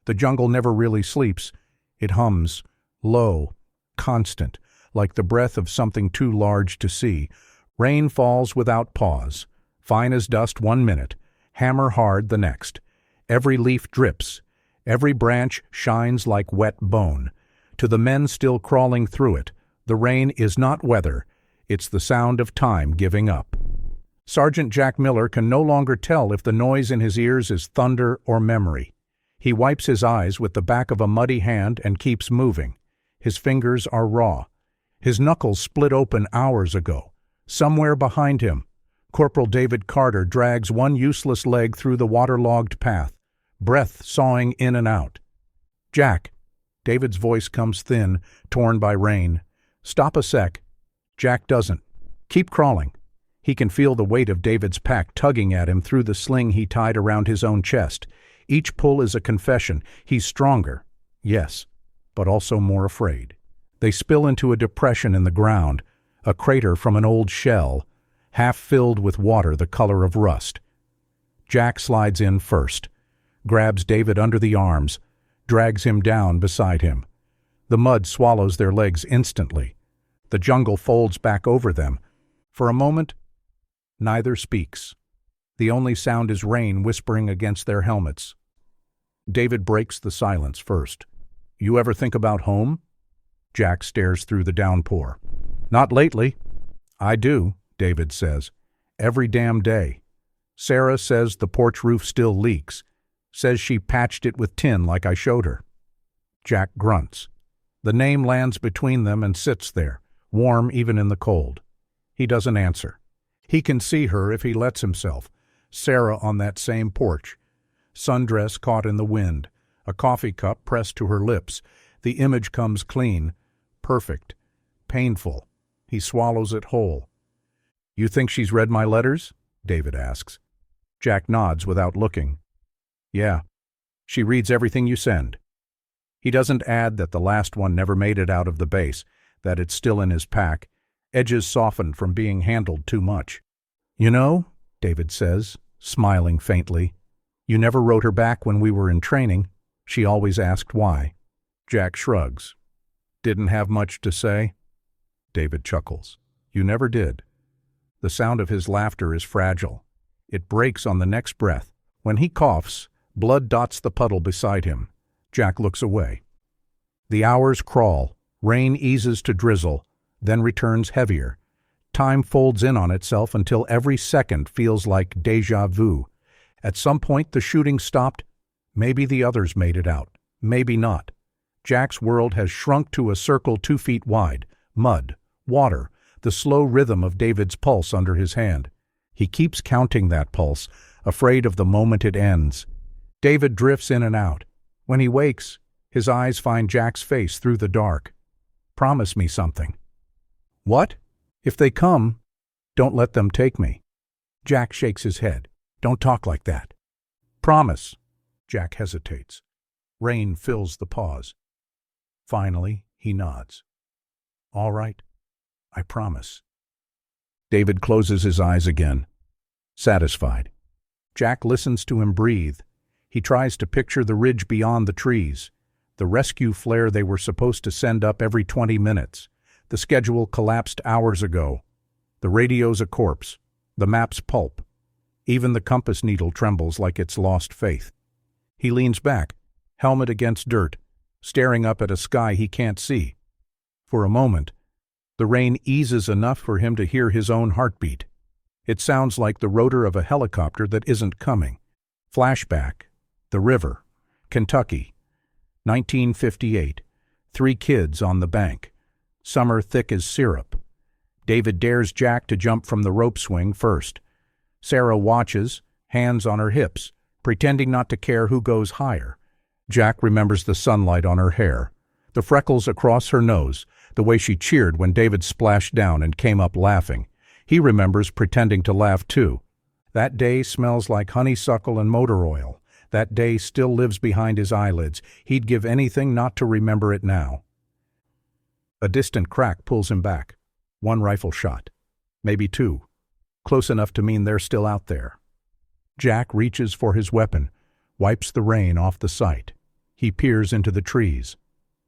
The jungle never really sleeps. It hums, low, constant, like the breath of something too large to see. Rain falls without pause, fine as dust 1 minute, hammer hard the next. Every leaf drips, every branch shines like wet bone. To the men still crawling through it, the rain is not weather, it's the sound of time giving up. Sergeant Jack Miller can no longer tell if the noise in his ears is thunder or memory. He wipes his eyes with the back of a muddy hand and keeps moving. His fingers are raw. His knuckles split open hours ago. Somewhere behind him, Corporal David Carter drags one useless leg through the waterlogged path, breath sawing in and out. "Jack." David's voice comes thin, torn by rain. "Stop a sec." Jack doesn't. "Keep crawling." He can feel the weight of David's pack tugging at him through the sling he tied around his own chest. Each pull is a confession. He's stronger, yes, but also more afraid. They spill into a depression in the ground, a crater from an old shell, half filled with water the color of rust. Jack slides in first, grabs David under the arms, drags him down beside him. The mud swallows their legs instantly. The jungle folds back over them. For a moment, neither speaks. The only sound is rain whispering against their helmets. David breaks the silence first. "You ever think about home?" Jack stares through the downpour. "Not lately." "I do," David says. "Every damn day. Sarah says the porch roof still leaks. Says she patched it with tin like I showed her." Jack grunts. The name lands between them and sits there, warm even in the cold. He doesn't answer. He can see her if he lets himself. Sarah on that same porch. Sundress caught in the wind, a coffee cup pressed to her lips. The image comes clean, perfect, painful. He swallows it whole. "You think she's read my letters?" David asks. Jack nods without looking. "Yeah, she reads everything you send." He doesn't add that the last one never made it out of the base, that it's still in his pack, edges softened from being handled too much. "You know," David says, smiling faintly, "you never wrote her back when we were in training. She always asked why." Jack shrugs. "Didn't have much to say?" David chuckles. "You never did." The sound of his laughter is fragile. It breaks on the next breath. When he coughs, blood dots the puddle beside him. Jack looks away. The hours crawl. Rain eases to drizzle, then returns heavier. Time folds in on itself until every second feels like déjà vu. At some point the shooting stopped. Maybe the others made it out. Maybe not. Jack's world has shrunk to a circle 2 feet wide. Mud, water, the slow rhythm of David's pulse under his hand. He keeps counting that pulse, afraid of the moment it ends. David drifts in and out. When he wakes, his eyes find Jack's face through the dark. "Promise me something." "What?" "If they come, don't let them take me." Jack shakes his head. "Don't talk like that." "Promise." Jack hesitates. Rain fills the pause. Finally, he nods. "All right, I promise." David closes his eyes again, satisfied. Jack listens to him breathe. He tries to picture the ridge beyond the trees, the rescue flare they were supposed to send up every 20 minutes. The schedule collapsed hours ago. The radio's a corpse, the map's pulp. Even the compass needle trembles like it's lost faith. He leans back, helmet against dirt, staring up at a sky he can't see. For a moment, the rain eases enough for him to hear his own heartbeat. It sounds like the rotor of a helicopter that isn't coming. Flashback. The river. Kentucky. 1958. 3 kids on the bank. Summer thick as syrup. David dares Jack to jump from the rope swing first. Sarah watches, hands on her hips, pretending not to care who goes higher. Jack remembers the sunlight on her hair, the freckles across her nose, the way she cheered when David splashed down and came up laughing. He remembers pretending to laugh too. That day smells like honeysuckle and motor oil. That day still lives behind his eyelids. He'd give anything not to remember it now. A distant crack pulls him back. 1 rifle shot. Maybe 2. Close enough to mean they're still out there. Jack reaches for his weapon, wipes the rain off the sight. He peers into the trees.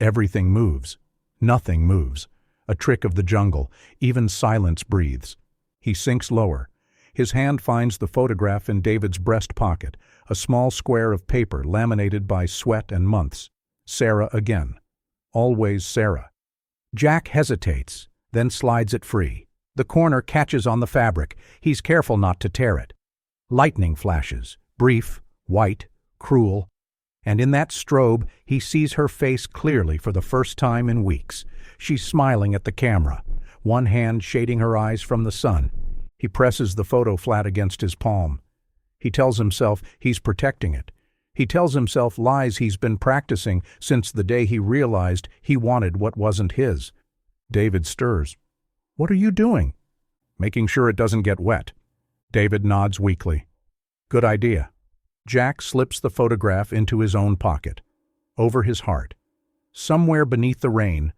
Everything moves. Nothing moves. A trick of the jungle. Even silence breathes. He sinks lower. His hand finds the photograph in David's breast pocket, a small square of paper laminated by sweat and months. Sarah again. Always Sarah. Jack hesitates, then slides it free. The corner catches on the fabric. He's careful not to tear it. Lightning flashes, brief, white, cruel, and in that strobe he sees her face clearly for the first time in weeks. She's smiling at the camera, one hand shading her eyes from the sun. He presses the photo flat against his palm. He tells himself he's protecting it. He tells himself lies he's been practicing since the day he realized he wanted what wasn't his. David stirs. "What are you doing?" "Making sure it doesn't get wet." David nods weakly. "Good idea." Jack slips the photograph into his own pocket. Over his heart, somewhere beneath the rain,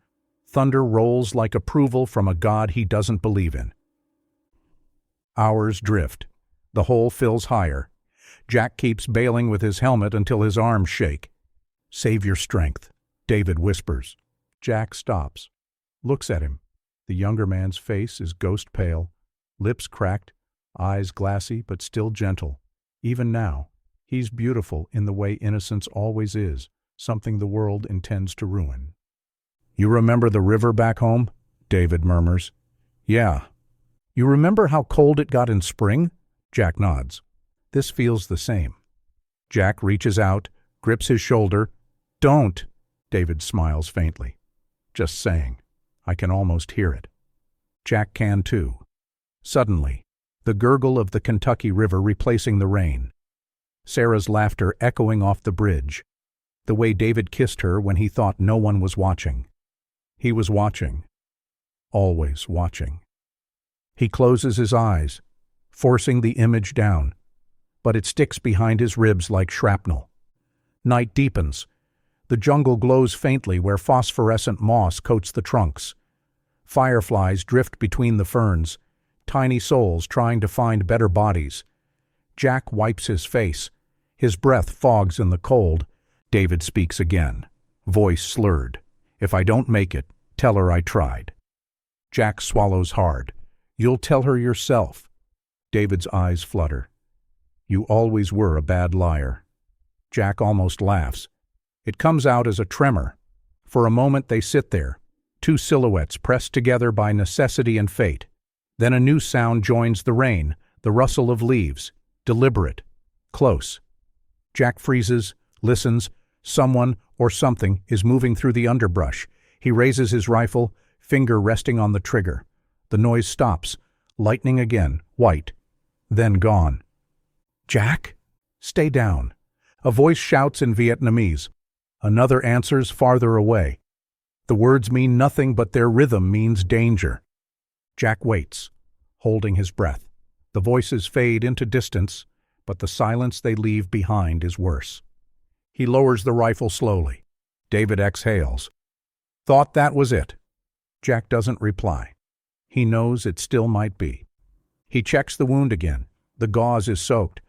thunder rolls like approval from a god he doesn't believe in. Hours drift. The hole fills higher. Jack keeps bailing with his helmet until his arms shake. "Save your strength," David whispers. Jack stops, looks at him. The younger man's face is ghost pale, lips cracked, eyes glassy but still gentle. Even now, he's beautiful in the way innocence always is, something the world intends to ruin. "You remember the river back home?" David murmurs. "Yeah." "You remember how cold it got in spring?" Jack nods. "This feels the same." Jack reaches out, grips his shoulder. "Don't!" David smiles faintly. "Just saying. I can almost hear it." Jack can too. Suddenly, the gurgle of the Kentucky River replacing the rain. Sarah's laughter echoing off the bridge. The way David kissed her when he thought no one was watching. He was watching. Always watching. He closes his eyes, forcing the image down, but it sticks behind his ribs like shrapnel. Night deepens. The jungle glows faintly where phosphorescent moss coats the trunks. Fireflies drift between the ferns, tiny souls trying to find better bodies. Jack wipes his face. His breath fogs in the cold. David speaks again, voice slurred. "If I don't make it, tell her I tried." Jack swallows hard. "You'll tell her yourself." David's eyes flutter. "You always were a bad liar." Jack almost laughs. It comes out as a tremor. For a moment they sit there, two silhouettes pressed together by necessity and fate. Then a new sound joins the rain, the rustle of leaves, deliberate, close. Jack freezes, listens. Someone or something is moving through the underbrush. He raises his rifle, finger resting on the trigger. The noise stops, lightning again, white, then gone. "Jack? Stay down." A voice shouts in Vietnamese. Another answers farther away. The words mean nothing, but their rhythm means danger. Jack waits, holding his breath. The voices fade into distance, but the silence they leave behind is worse. He lowers the rifle slowly. David exhales. "Thought that was it." Jack doesn't reply. He knows it still might be. He checks the wound again. The gauze is soaked.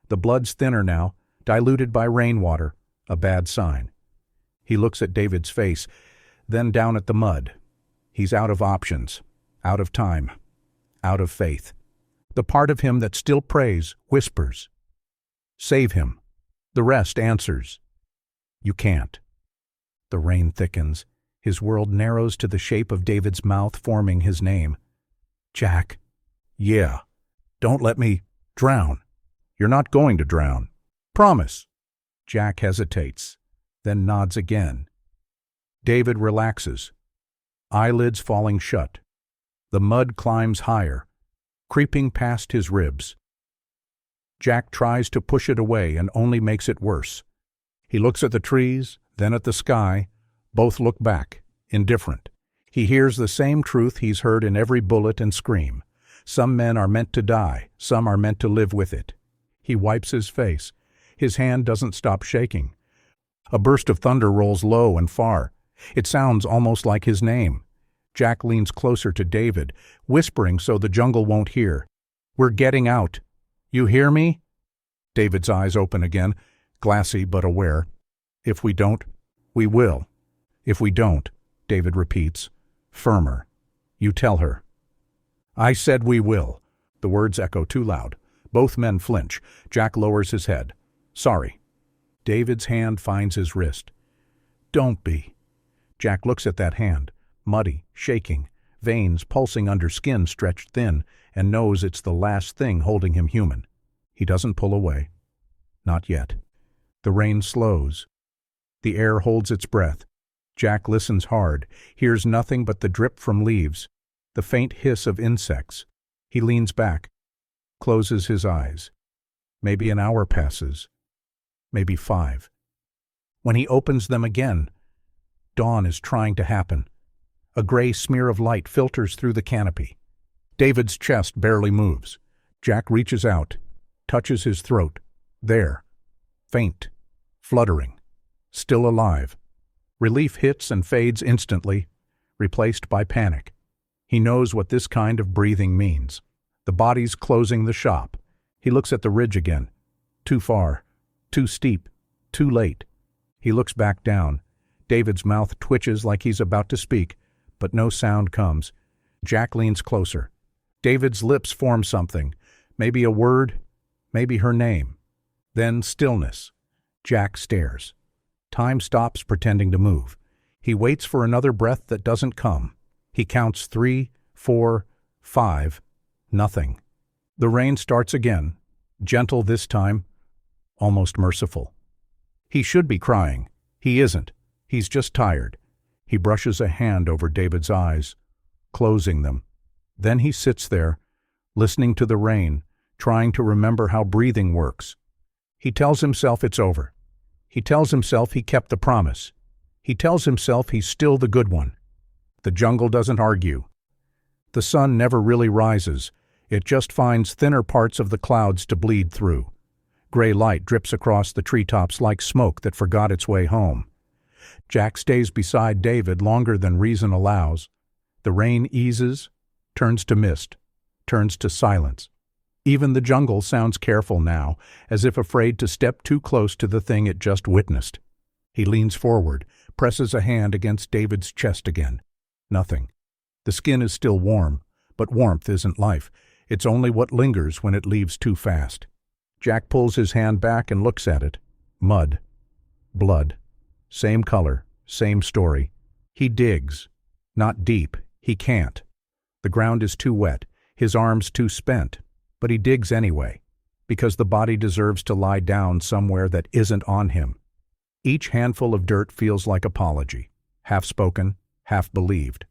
The blood's thinner now, diluted by rainwater, a bad sign. He looks at David's face, then down at the mud. He's out of options, out of time, out of faith. The part of him that still prays whispers, "Save him." The rest answers, "You can't." The rain thickens. His world narrows to the shape of David's mouth forming his name. "Jack." "Yeah. Don't let me drown." "You're not going to drown. Promise." Jack hesitates, then nods again. David relaxes, eyelids falling shut. The mud climbs higher, creeping past his ribs. Jack tries to push it away and only makes it worse. He looks at the trees, then at the sky. Both look back, indifferent. He hears the same truth he's heard in every bullet and scream. Some men are meant to die, some are meant to live with it. He wipes his face. His hand doesn't stop shaking. A burst of thunder rolls low and far. It sounds almost like his name. Jack leans closer to David, whispering so the jungle won't hear. "We're getting out. You hear me?" David's eyes open again, glassy but aware. If we don't, we will. If we don't, David repeats, firmer. You tell her. I said we will. The words echo too loud. Both men flinch. Jack lowers his head. Sorry. David's hand finds his wrist. Don't be. Jack looks at that hand, muddy, shaking, veins pulsing under skin stretched thin, and knows it's the last thing holding him human. He doesn't pull away. Not yet. The rain slows. The air holds its breath. Jack listens hard, hears nothing but the drip from leaves, the faint hiss of insects. He leans back, closes his eyes. Maybe an hour passes. Maybe 5. When he opens them again, dawn is trying to happen. A gray smear of light filters through the canopy. David's chest barely moves. Jack reaches out, touches his throat. There. Faint. Fluttering. Still alive. Relief hits and fades instantly, replaced by panic. He knows what this kind of breathing means. The body's closing the shop. He looks at the ridge again. Too far. Too steep. Too late. He looks back down. David's mouth twitches like he's about to speak, but no sound comes. Jack leans closer. David's lips form something. Maybe a word. Maybe her name. Then stillness. Jack stares. Time stops pretending to move. He waits for another breath that doesn't come. He counts 3, 4, 5. Nothing. The rain starts again. Gentle this time. Almost merciful. He should be crying. He isn't. He's just tired. He brushes a hand over David's eyes, closing them. Then he sits there, listening to the rain, trying to remember how breathing works. He tells himself it's over. He tells himself he kept the promise. He tells himself he's still the good one. The jungle doesn't argue. The sun never really rises. It just finds thinner parts of the clouds to bleed through. Gray light drips across the treetops like smoke that forgot its way home. Jack stays beside David longer than reason allows. The rain eases, turns to mist, turns to silence. Even the jungle sounds careful now, as if afraid to step too close to the thing it just witnessed. He leans forward, presses a hand against David's chest again. Nothing. The skin is still warm, but warmth isn't life. It's only what lingers when it leaves too fast. Jack pulls his hand back and looks at it. Mud. Blood. Same color, same story. He digs. Not deep. He can't. The ground is too wet, his arms too spent. But he digs anyway, because the body deserves to lie down somewhere that isn't on him. Each handful of dirt feels like apology, half-spoken, half-believed.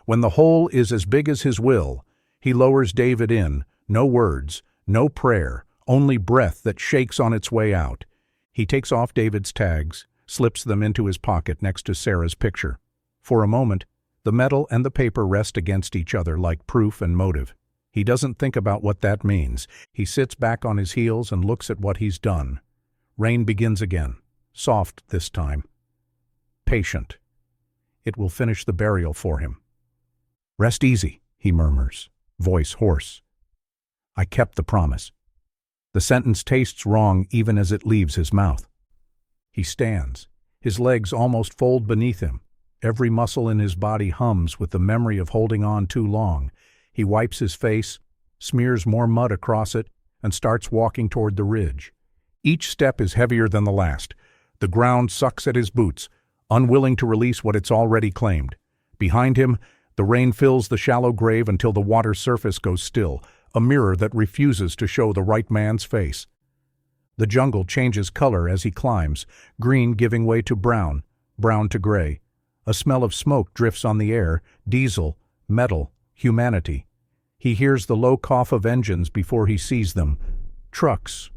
When the hole is as big as his will, he lowers David in, no words, no prayer, only breath that shakes on its way out. He takes off David's tags, slips them into his pocket next to Sarah's picture. For a moment, the metal and the paper rest against each other like proof and motive. He doesn't think about what that means. He sits back on his heels and looks at what he's done. Rain begins again, soft this time. Patient. It will finish the burial for him. Rest easy, he murmurs, voice hoarse. I kept the promise. The sentence tastes wrong even as it leaves his mouth. He stands. His legs almost fold beneath him. Every muscle in his body hums with the memory of holding on too long. He wipes his face, smears more mud across it, and starts walking toward the ridge. Each step is heavier than the last. The ground sucks at his boots, unwilling to release what it's already claimed. Behind him, the rain fills the shallow grave until the water's surface goes still, a mirror that refuses to show the right man's face. The jungle changes color as he climbs, green giving way to brown, brown to gray. A smell of smoke drifts on the air, diesel, metal, humanity. He hears the low cough of engines before he sees them. Trucks,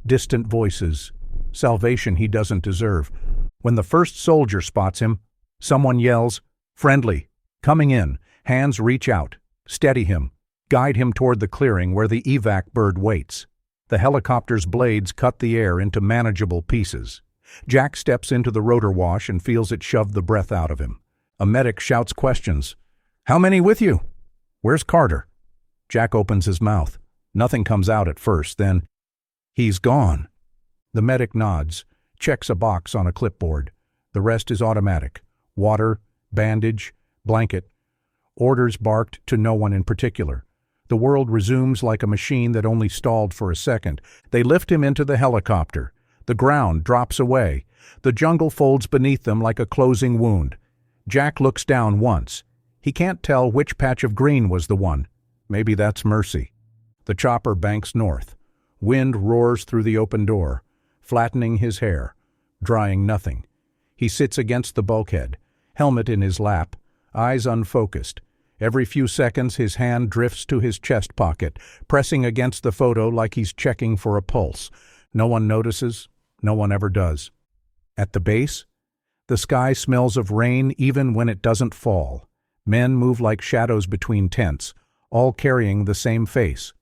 distant voices, salvation he doesn't deserve. When the first soldier spots him, someone yells, "Friendly, coming in." Hands reach out, steady him, guide him toward the clearing where the evac bird waits. The helicopter's blades cut the air into manageable pieces. Jack steps into the rotor wash and feels it shove the breath out of him. A medic shouts questions. "How many with you? Where's Carter?" Jack opens his mouth. Nothing comes out at first, then, "He's gone." The medic nods. checks a box on a clipboard. The rest is automatic. Water, bandage, blanket. Orders barked to no one in particular. The world resumes like a machine that only stalled for a second. They lift him into the helicopter. The ground drops away. The jungle folds beneath them like a closing wound. Jack looks down once. He can't tell which patch of green was the one. Maybe that's mercy. The chopper banks north. Wind roars through the open door, flattening his hair, drying nothing. He sits against the bulkhead, helmet in his lap, eyes unfocused. Every few seconds his hand drifts to his chest pocket, pressing against the photo like he's checking for a pulse. No one notices. No one ever does. At the base, the sky smells of rain even when it doesn't fall. Men move like shadows between tents, all carrying the same face.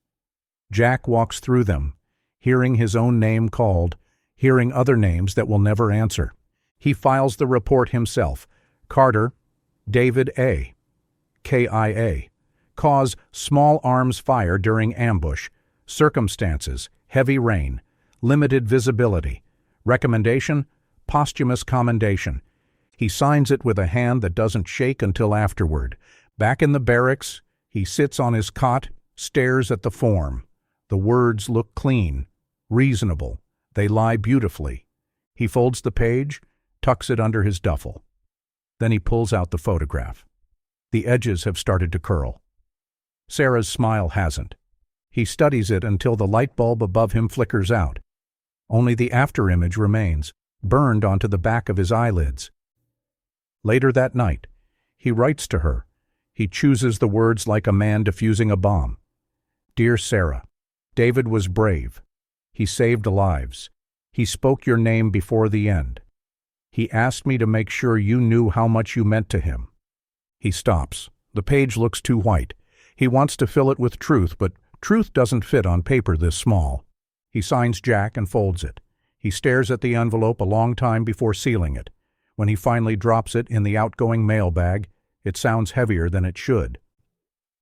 Jack walks through them, hearing his own name called, hearing other names that will never answer. He files the report himself. Carter, David A. KIA. Cause, small arms fire during ambush. Circumstances, heavy rain. Limited visibility. Recommendation, posthumous commendation. He signs it with a hand that doesn't shake until afterward. Back in the barracks, he sits on his cot, stares at the form. The words look clean, reasonable. They lie beautifully. He folds the page, tucks it under his duffel. Then he pulls out the photograph. The edges have started to curl. Sarah's smile hasn't. He studies it until the light bulb above him flickers out. Only the afterimage remains, burned onto the back of his eyelids. Later that night, he writes to her. He chooses the words like a man defusing a bomb. Dear Sarah, David was brave. He saved lives. He spoke your name before the end. He asked me to make sure you knew how much you meant to him. He stops. The page looks too white. He wants to fill it with truth, but truth doesn't fit on paper this small. He signs Jack and folds it. He stares at the envelope a long time before sealing it. When he finally drops it in the outgoing mailbag, it sounds heavier than it should.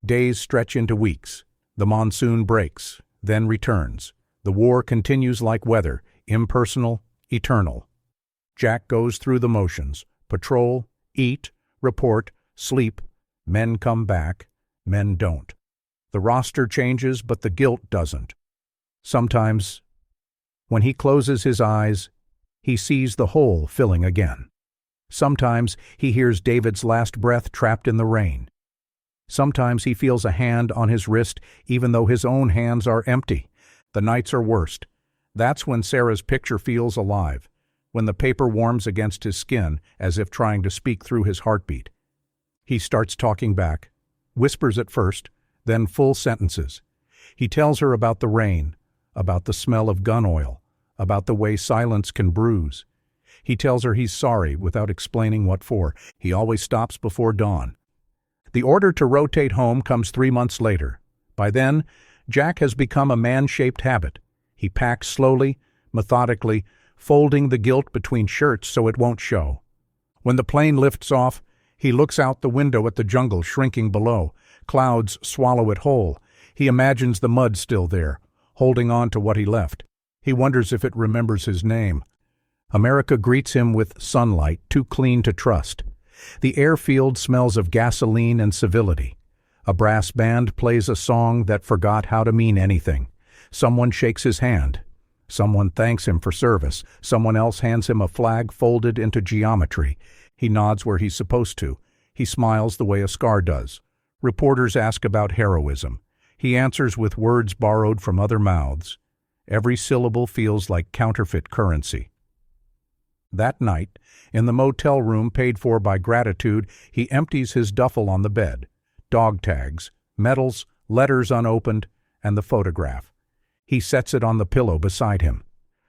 Days stretch into weeks. The monsoon breaks, then returns. The war continues like weather, impersonal, eternal. Jack goes through the motions. Patrol, eat, report, sleep. Men come back, men don't. The roster changes, but the guilt doesn't. Sometimes, when he closes his eyes, he sees the hole filling again. Sometimes he hears David's last breath trapped in the rain. Sometimes he feels a hand on his wrist, even though his own hands are empty. The nights are worst. That's when Sarah's picture feels alive, when the paper warms against his skin as if trying to speak through his heartbeat. He starts talking back, whispers at first, then full sentences. He tells her about the rain, about the smell of gun oil, about the way silence can bruise. He tells her he's sorry without explaining what for. He always stops before dawn. The order to rotate home comes 3 months later. By then, Jack has become a man-shaped habit. He packs slowly, methodically, folding the guilt between shirts so it won't show. When the plane lifts off, he looks out the window at the jungle shrinking below. Clouds swallow it whole. He imagines the mud still there, holding on to what he left. He wonders if it remembers his name. America greets him with sunlight too clean to trust. The airfield smells of gasoline and civility. A brass band plays a song that forgot how to mean anything. Someone shakes his hand. Someone thanks him for service. Someone else hands him a flag folded into geometry. He nods where he's supposed to. He smiles the way a scar does. Reporters ask about heroism. He answers with words borrowed from other mouths. Every syllable feels like counterfeit currency. That night, in the motel room paid for by gratitude, he empties his duffel on the bed. Dog tags, medals, letters unopened, and the photograph. He sets it on the pillow beside him.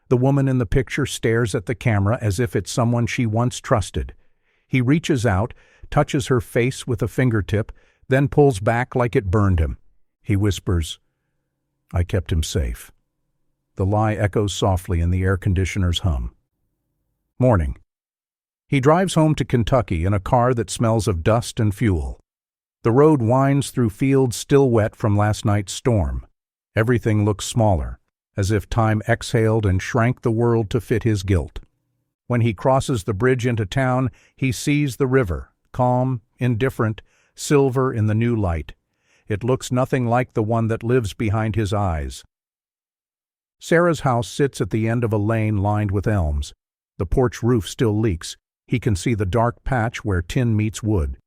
The woman in the picture stares at the camera as if it's someone she once trusted. He reaches out, touches her face with a fingertip, then pulls back like it burned him. He whispers, "I kept him safe." The lie echoes softly in the air conditioner's hum. Morning. He drives home to Kentucky in a car that smells of dust and fuel. The road winds through fields still wet from last night's storm. Everything looks smaller, as if time exhaled and shrank the world to fit his guilt. When he crosses the bridge into town, he sees the river, calm, indifferent, silver in the new light. It looks nothing like the one that lives behind his eyes. Sarah's house sits at the end of a lane lined with elms. The porch roof still leaks. He can see the dark patch where tin meets wood.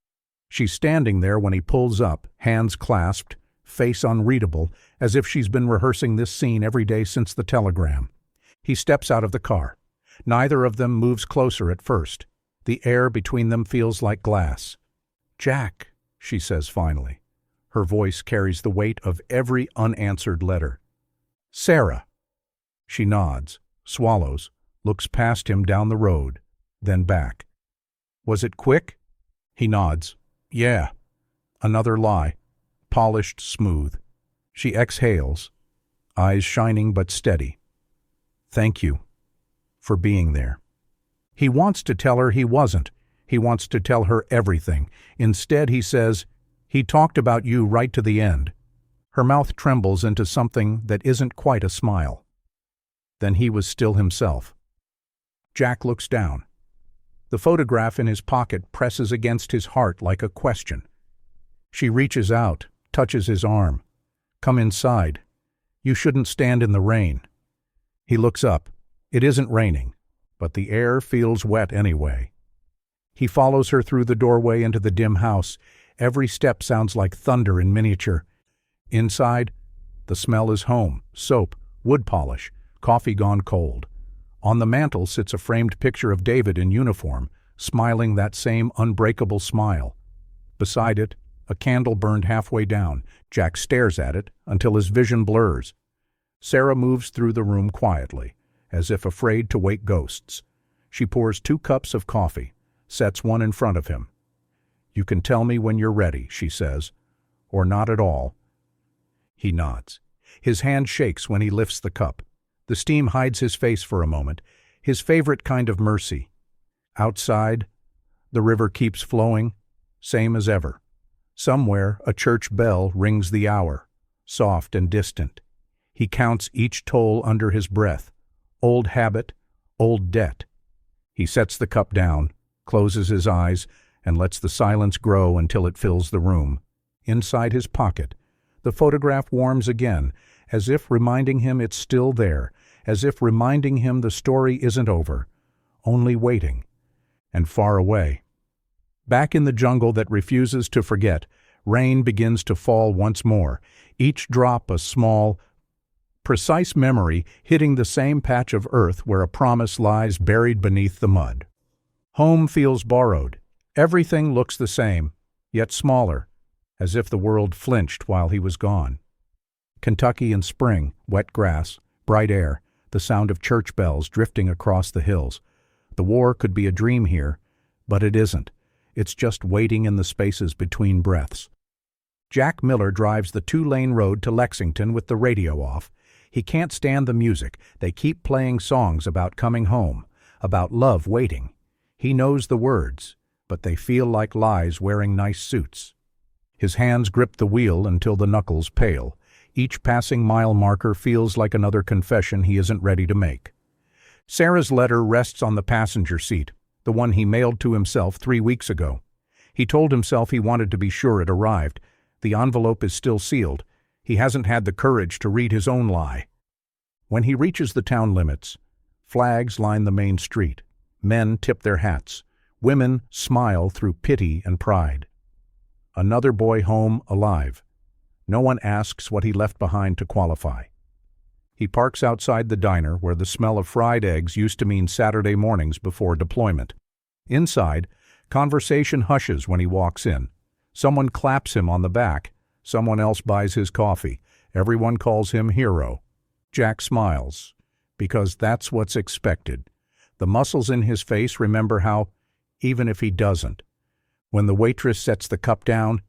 She's standing there when he pulls up, hands clasped, face unreadable, as if she's been rehearsing this scene every day since the telegram. He steps out of the car. Neither of them moves closer at first. The air between them feels like glass. "Jack," she says finally. Her voice carries the weight of every unanswered letter. "Sarah." She nods, swallows, looks past him down the road, then back. "Was it quick?" He nods. "Yeah." Another lie, polished smooth. She exhales, eyes shining but steady. "Thank you for being there." He wants to tell her he wasn't. He wants to tell her everything. Instead, he says, "He talked about you right to the end." Her mouth trembles into something that isn't quite a smile. Then he was still himself. Jack looks down. The photograph in his pocket presses against his heart like a question. She reaches out, touches his arm. "Come inside. You shouldn't stand in the rain." He looks up. It isn't raining, but the air feels wet anyway. He follows her through the doorway into the dim house. Every step sounds like thunder in miniature. Inside, the smell is home, soap, wood polish, coffee gone cold. On the mantel sits a framed picture of David in uniform, smiling that same unbreakable smile. Beside it, a candle burned halfway down. Jack stares at it until his vision blurs. Sarah moves through the room quietly, as if afraid to wake ghosts. She pours 2 cups of coffee, sets one in front of him. "You can tell me when you're ready," she says, "or not at all." He nods. His hand shakes when he lifts the cup. The steam hides his face for a moment, his favorite kind of mercy. Outside, the river keeps flowing, same as ever. Somewhere, a church bell rings the hour, soft and distant. He counts each toll under his breath. Old habit, old debt. He sets the cup down, closes his eyes, and lets the silence grow until it fills the room. Inside his pocket, the photograph warms again, as if reminding him it's still there, as if reminding him the story isn't over, only waiting, and far away. Back in the jungle that refuses to forget, rain begins to fall once more, each drop a small, precise memory hitting the same patch of earth where a promise lies buried beneath the mud. Home feels borrowed. Everything looks the same, yet smaller, as if the world flinched while he was gone. Kentucky in spring, wet grass, bright air, the sound of church bells drifting across the hills. The war could be a dream here, but it isn't. It's just waiting in the spaces between breaths. Jack Miller drives the 2-lane road to Lexington with the radio off. He can't stand the music. They keep playing songs about coming home, about love waiting. He knows the words, but they feel like lies wearing nice suits. His hands grip the wheel until the knuckles pale. Each passing mile marker feels like another confession he isn't ready to make. Sarah's letter rests on the passenger seat, the one he mailed to himself 3 weeks ago. He told himself he wanted to be sure it arrived. The envelope is still sealed. He hasn't had the courage to read his own lie. When he reaches the town limits, flags line the main street. Men tip their hats. Women smile through pity and pride. Another boy home alive. No one asks what he left behind to qualify. He parks outside the diner where the smell of fried eggs used to mean Saturday mornings before deployment. Inside, conversation hushes when he walks in. Someone claps him on the back. Someone else buys his coffee. Everyone calls him hero. Jack smiles, because that's what's expected. The muscles in his face remember how, even if he doesn't. When the waitress sets the cup down,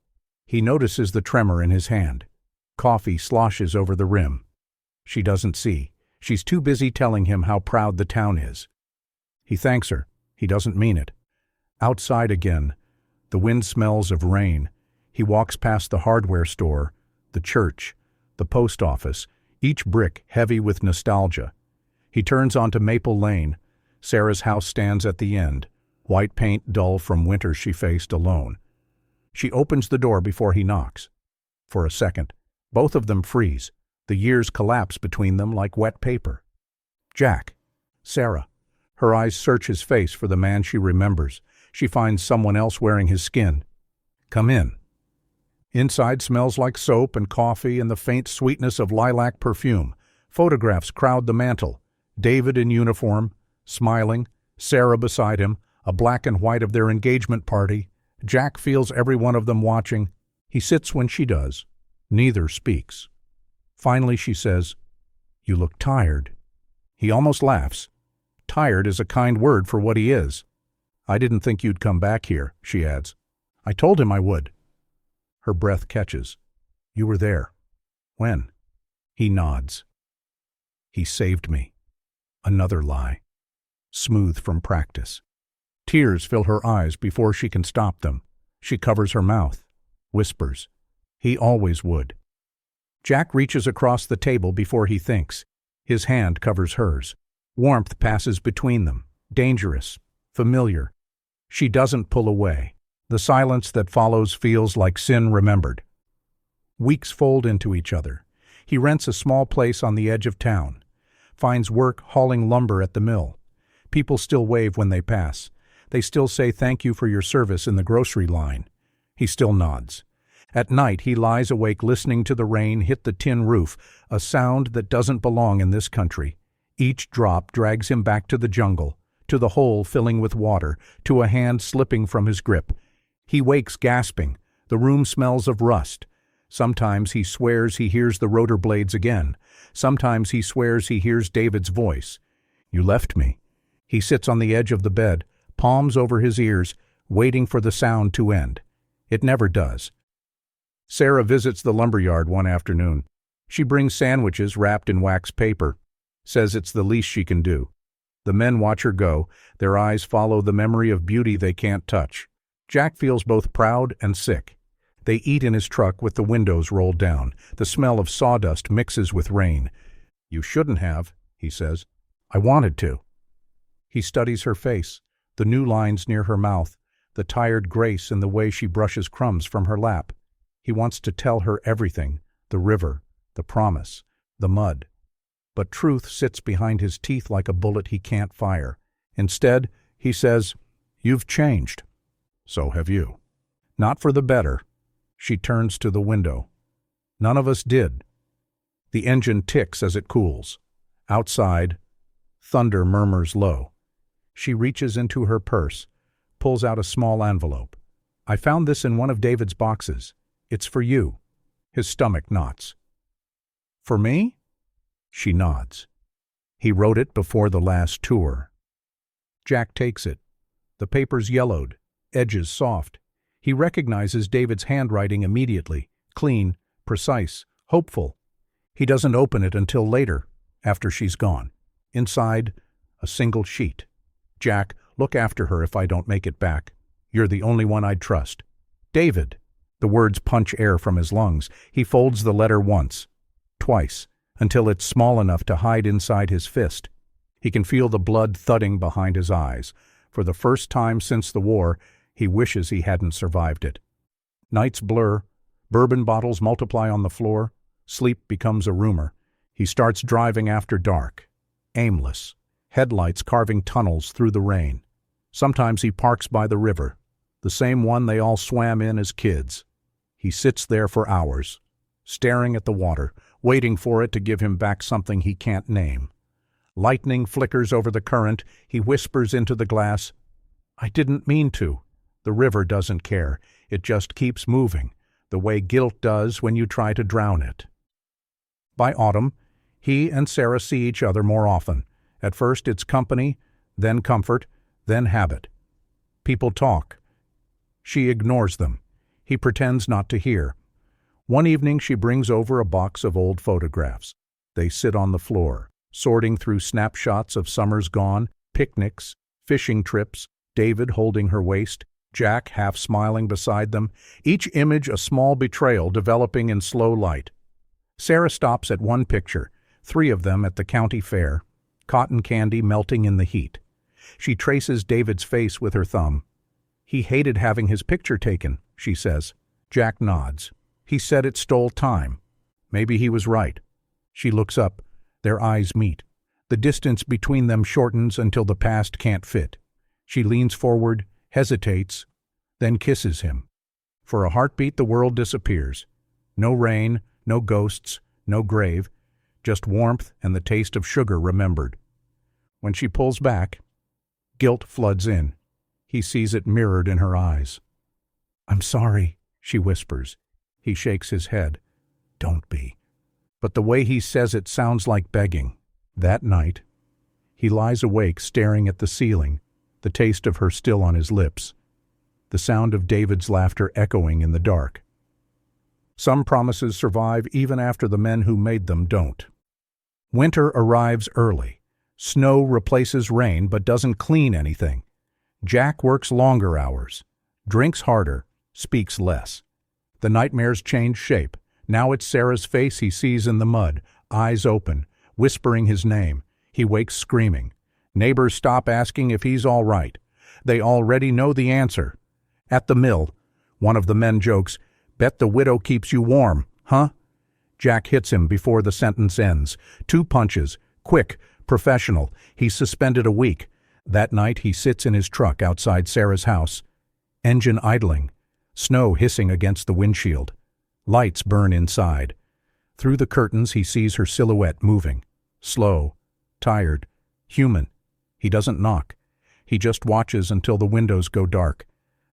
he notices the tremor in his hand. Coffee sloshes over the rim. She doesn't see. She's too busy telling him how proud the town is. He thanks her. He doesn't mean it. Outside again, the wind smells of rain. He walks past the hardware store, the church, the post office, each brick heavy with nostalgia. He turns onto Maple Lane. Sarah's house stands at the end, white paint dull from winter she faced alone. She opens the door before he knocks. For a second, both of them freeze. The years collapse between them like wet paper. Jack. Sarah. Her eyes search his face for the man she remembers. She finds someone else wearing his skin. Come in. Inside smells like soap and coffee and the faint sweetness of lilac perfume. Photographs crowd the mantel. David in uniform, smiling, Sarah beside him, a black and white of their engagement party. Jack feels every one of them watching. He sits when she does. Neither speaks. Finally she says, "You look tired." He almost laughs. Tired is a kind word for what he is. "I didn't think you'd come back here," she adds. "I told him I would." Her breath catches. "You were there. When?" He nods. "He saved me." Another lie. Smooth from practice. Tears fill her eyes before she can stop them. She covers her mouth. Whispers. He always would. Jack reaches across the table before he thinks. His hand covers hers. Warmth passes between them. Dangerous. Familiar. She doesn't pull away. The silence that follows feels like sin remembered. Weeks fold into each other. He rents a small place on the edge of town. Finds work hauling lumber at the mill. People still wave when they pass. They still say thank you for your service in the grocery line. He still nods. At night he lies awake listening to the rain hit the tin roof, a sound that doesn't belong in this country. Each drop drags him back to the jungle, to the hole filling with water, to a hand slipping from his grip. He wakes gasping. The room smells of rust. Sometimes he swears he hears the rotor blades again. Sometimes he swears he hears David's voice. "You left me." He sits on the edge of the bed, palms over his ears, waiting for the sound to end. It never does. Sarah visits the lumberyard one afternoon. She brings sandwiches wrapped in wax paper. Says it's the least she can do. The men watch her go. Their eyes follow the memory of beauty they can't touch. Jack feels both proud and sick. They eat in his truck with the windows rolled down. The smell of sawdust mixes with rain. "You shouldn't have," he says. "I wanted to." He studies her face, the new lines near her mouth, the tired grace in the way she brushes crumbs from her lap. He wants to tell her everything, the river, the promise, the mud. But truth sits behind his teeth like a bullet he can't fire. Instead, he says, "You've changed." "So have you." "Not for the better." She turns to the window. "None of us did." The engine ticks as it cools. Outside, thunder murmurs low. She reaches into her purse, pulls out a small envelope. "I found this in one of David's boxes. It's for you." His stomach knots. "For me?" She nods. He wrote it before the last tour. Jack takes it. The paper's yellowed, edges soft. He recognizes David's handwriting immediately, clean, precise, hopeful. He doesn't open it until later, after she's gone. Inside, a single sheet. "Jack, look after her if I don't make it back. You're the only one I'd trust. David." The words punch air from his lungs. He folds the letter once, twice, until it's small enough to hide inside his fist. He can feel the blood thudding behind his eyes. For the first time since the war, he wishes he hadn't survived it. Nights blur. Bourbon bottles multiply on the floor. Sleep becomes a rumor. He starts driving after dark. Aimless. Headlights carving tunnels through the rain. Sometimes he parks by the river, the same one they all swam in as kids. He sits there for hours, staring at the water, waiting for it to give him back something he can't name. Lightning flickers over the current. He whispers into the glass, "I didn't mean to." The river doesn't care. It just keeps moving, the way guilt does when you try to drown it. By autumn, he and Sarah see each other more often. At first it's company, then comfort, then habit. People talk. She ignores them. He pretends not to hear. One evening she brings over a box of old photographs. They sit on the floor, sorting through snapshots of summers gone, picnics, fishing trips, David holding her waist, Jack half smiling beside them, each image a small betrayal developing in slow light. Sarah stops at one picture, 3 of them at the county fair, cotton candy melting in the heat. She traces David's face with her thumb. "He hated having his picture taken," she says. Jack nods. "He said it stole time." Maybe he was right. She looks up. Their eyes meet. The distance between them shortens until the past can't fit. She leans forward, hesitates, then kisses him. For a heartbeat, the world disappears. No rain, no ghosts, no grave, just warmth and the taste of sugar remembered. When she pulls back, guilt floods in. He sees it mirrored in her eyes. "I'm sorry," she whispers. He shakes his head. "Don't be." But the way he says it sounds like begging. That night, he lies awake staring at the ceiling, the taste of her still on his lips, the sound of David's laughter echoing in the dark. Some promises survive even after the men who made them don't. Winter arrives early. Snow replaces rain but doesn't clean anything. Jack works longer hours, drinks harder, speaks less. The nightmares change shape. Now it's Sarah's face he sees in the mud, eyes open, whispering his name. He wakes screaming. Neighbors stop asking if he's all right. They already know the answer. At the mill, one of the men jokes, "Bet the widow keeps you warm, huh?" Jack hits him before the sentence ends. 2 punches, quick, professional. He's suspended a week. That night he sits in his truck outside Sarah's house. Engine idling. Snow hissing against the windshield. Lights burn inside. Through the curtains he sees her silhouette moving. Slow, tired, human. He doesn't knock. He just watches until the windows go dark.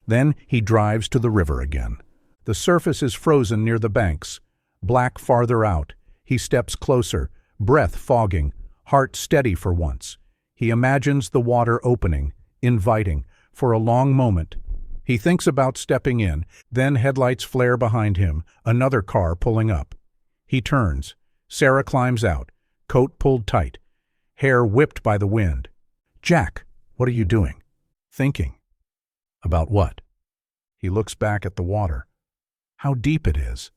Then he drives to the river again. The surface is frozen near the banks. Black farther out. He steps closer, breath fogging, heart steady for once. He imagines the water opening, inviting, for a long moment. He thinks about stepping in, then headlights flare behind him, another car pulling up. He turns. Sarah climbs out, coat pulled tight, hair whipped by the wind. "Jack, what are you doing?" "Thinking." "About what?" He looks back at the water. How deep it is.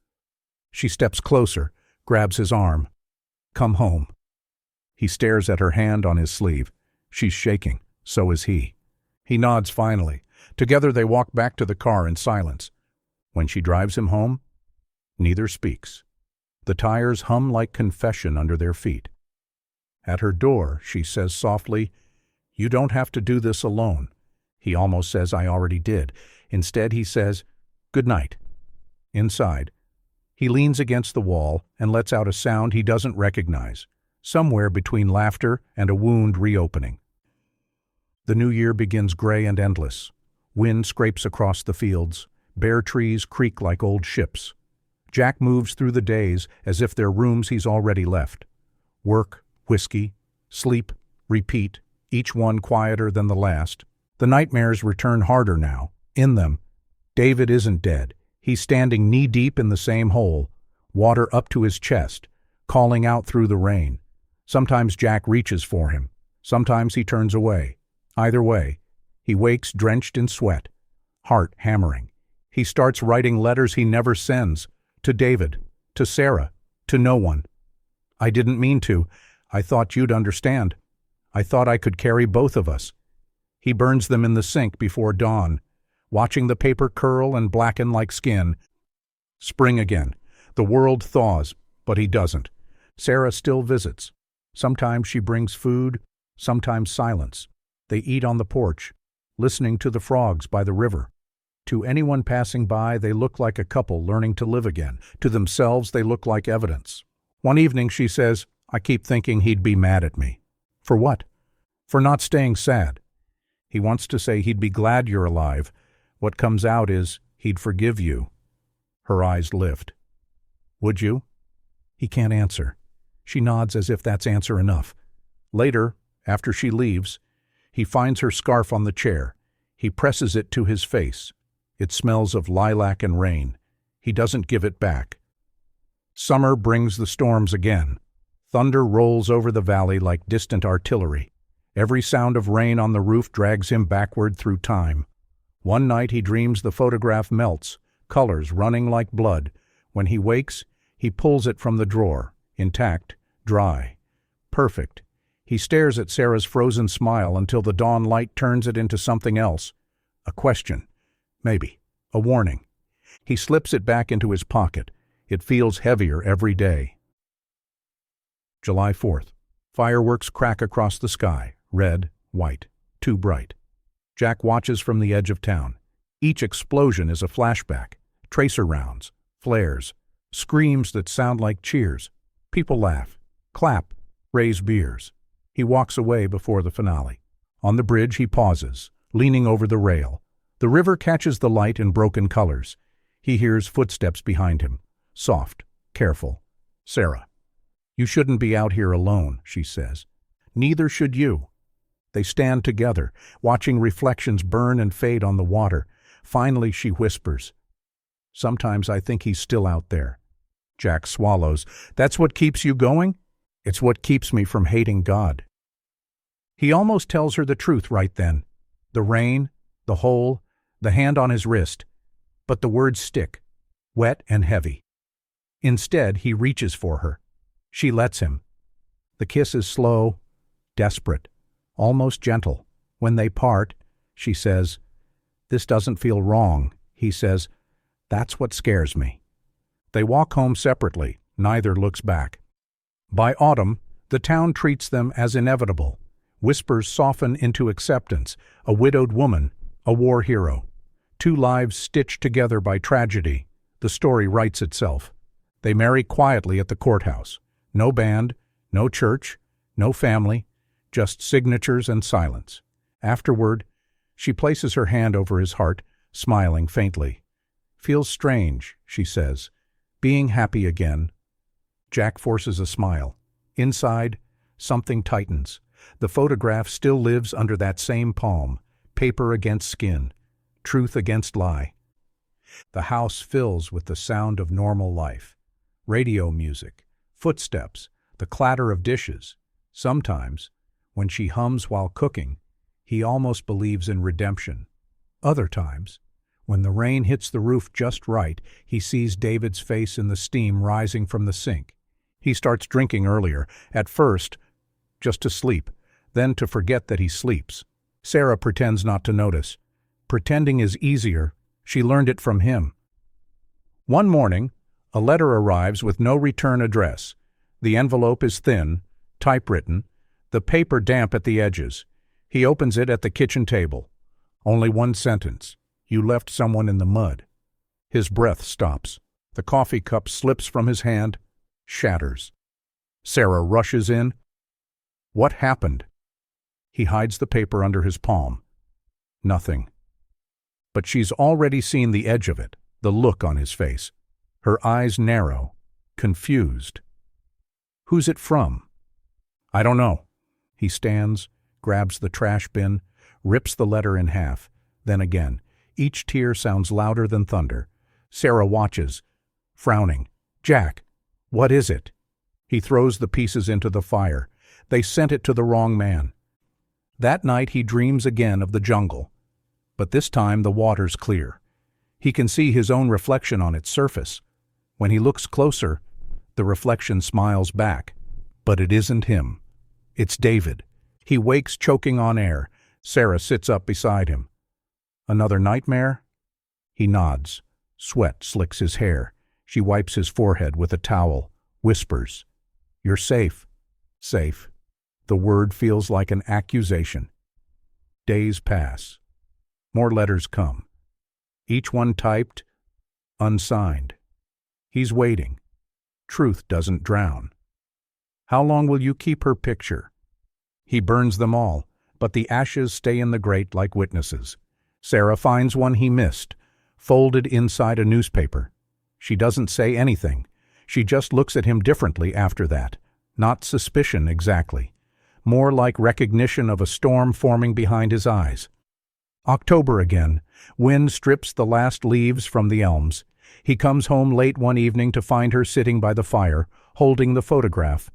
She steps closer, grabs his arm. "Come home." He stares at her hand on his sleeve. She's shaking. So is he. He nods finally. Together they walk back to the car in silence. When she drives him home, neither speaks. The tires hum like confession under their feet. At her door, she says softly, "You don't have to do this alone." He almost says, "I already did." Instead, he says, "Good night." Inside, he leans against the wall and lets out a sound he doesn't recognize, somewhere between laughter and a wound reopening. The new year begins gray and endless. Wind scrapes across the fields. Bare trees creak like old ships. Jack moves through the days as if they're rooms he's already left. Work, whiskey, sleep, repeat, each one quieter than the last. The nightmares return harder now. In them, David isn't dead. He's standing knee-deep in the same hole, water up to his chest, calling out through the rain. Sometimes Jack reaches for him. Sometimes he turns away. Either way, he wakes drenched in sweat, heart hammering. He starts writing letters he never sends, to David, to Sarah, to no one. "I didn't mean to. I thought you'd understand. I thought I could carry both of us." He burns them in the sink before dawn, watching the paper curl and blacken like skin. Spring again. The world thaws, but he doesn't. Sarah still visits. Sometimes she brings food, sometimes silence. They eat on the porch, listening to the frogs by the river. To anyone passing by, they look like a couple learning to live again. To themselves, they look like evidence. One evening, she says, "I keep thinking he'd be mad at me." For what? For not staying sad. He wants to say he'd be glad you're alive. What comes out is, he'd forgive you. Her eyes lift. "Would you?" He can't answer. She nods as if that's answer enough. Later, after she leaves, he finds her scarf on the chair. He presses it to his face. It smells of lilac and rain. He doesn't give it back. Summer brings the storms again. Thunder rolls over the valley like distant artillery. Every sound of rain on the roof drags him backward through time. One night he dreams the photograph melts, colors running like blood. When he wakes, he pulls it from the drawer, intact, dry, perfect. He stares at Sarah's frozen smile until the dawn light turns it into something else. A question. Maybe. A warning. He slips it back into his pocket. It feels heavier every day. July 4th. Fireworks crack across the sky. Red, white, too bright. Jack watches from the edge of town. Each explosion is a flashback. Tracer rounds, flares, screams that sound like cheers. People laugh, clap, raise beers. He walks away before the finale. On the bridge he pauses, leaning over the rail. The river catches the light in broken colors. He hears footsteps behind him. Soft, careful. Sarah. "You shouldn't be out here alone," she says. "Neither should you." They stand together, watching reflections burn and fade on the water. Finally she whispers, "Sometimes I think he's still out there." Jack swallows. "That's what keeps you going?" "It's what keeps me from hating God." He almost tells her the truth right then. The rain, the hole, the hand on his wrist. But the words stick, wet and heavy. Instead, he reaches for her. She lets him. The kiss is slow, desperate, almost gentle. When they part, she says, "This doesn't feel wrong." He says, "That's what scares me." They walk home separately. Neither looks back. By autumn, the town treats them as inevitable. Whispers soften into acceptance. A widowed woman, a war hero. Two lives stitched together by tragedy. The story writes itself. They marry quietly at the courthouse. No band, no church, no family, just signatures and silence. Afterward, she places her hand over his heart, smiling faintly. "Feels strange," she says. "Being happy again." Jack forces a smile. Inside, something tightens. The photograph still lives under that same palm, paper against skin, truth against lie. The house fills with the sound of normal life. Radio music, footsteps, the clatter of dishes. Sometimes, when she hums while cooking, he almost believes in redemption. Other times, when the rain hits the roof just right, he sees David's face in the steam rising from the sink. He starts drinking earlier, at first, just to sleep, then to forget that he sleeps. Sarah pretends not to notice. Pretending is easier. She learned it from him. One morning, a letter arrives with no return address. The envelope is thin, typewritten, the paper damp at the edges. He opens it at the kitchen table. Only one sentence. "You left someone in the mud." His breath stops. The coffee cup slips from his hand, shatters. Sarah rushes in. "What happened?" He hides the paper under his palm. Nothing. But she's already seen the edge of it, the look on his face. Her eyes narrow, confused. "Who's it from?" "I don't know." He stands, grabs the trash bin, rips the letter in half, then again. Each tear sounds louder than thunder. Sarah watches, frowning. "Jack, what is it?" He throws the pieces into the fire. They sent it to the wrong man. That night he dreams again of the jungle. But this time the water's clear. He can see his own reflection on its surface. When he looks closer, the reflection smiles back. But it isn't him. It's David. He wakes choking on air. Sarah sits up beside him. "Another nightmare?" He nods. Sweat slicks his hair. She wipes his forehead with a towel, whispers, "You're safe." Safe. The word feels like an accusation. Days pass. More letters come. Each one typed, unsigned. He's waiting. Truth doesn't drown. "How long will you keep her picture?" He burns them all, but the ashes stay in the grate like witnesses. Sarah finds one he missed, folded inside a newspaper. She doesn't say anything. She just looks at him differently after that. Not suspicion exactly. More like recognition of a storm forming behind his eyes. October again. Wind strips the last leaves from the elms. He comes home late one evening to find her sitting by the fire, holding the photograph,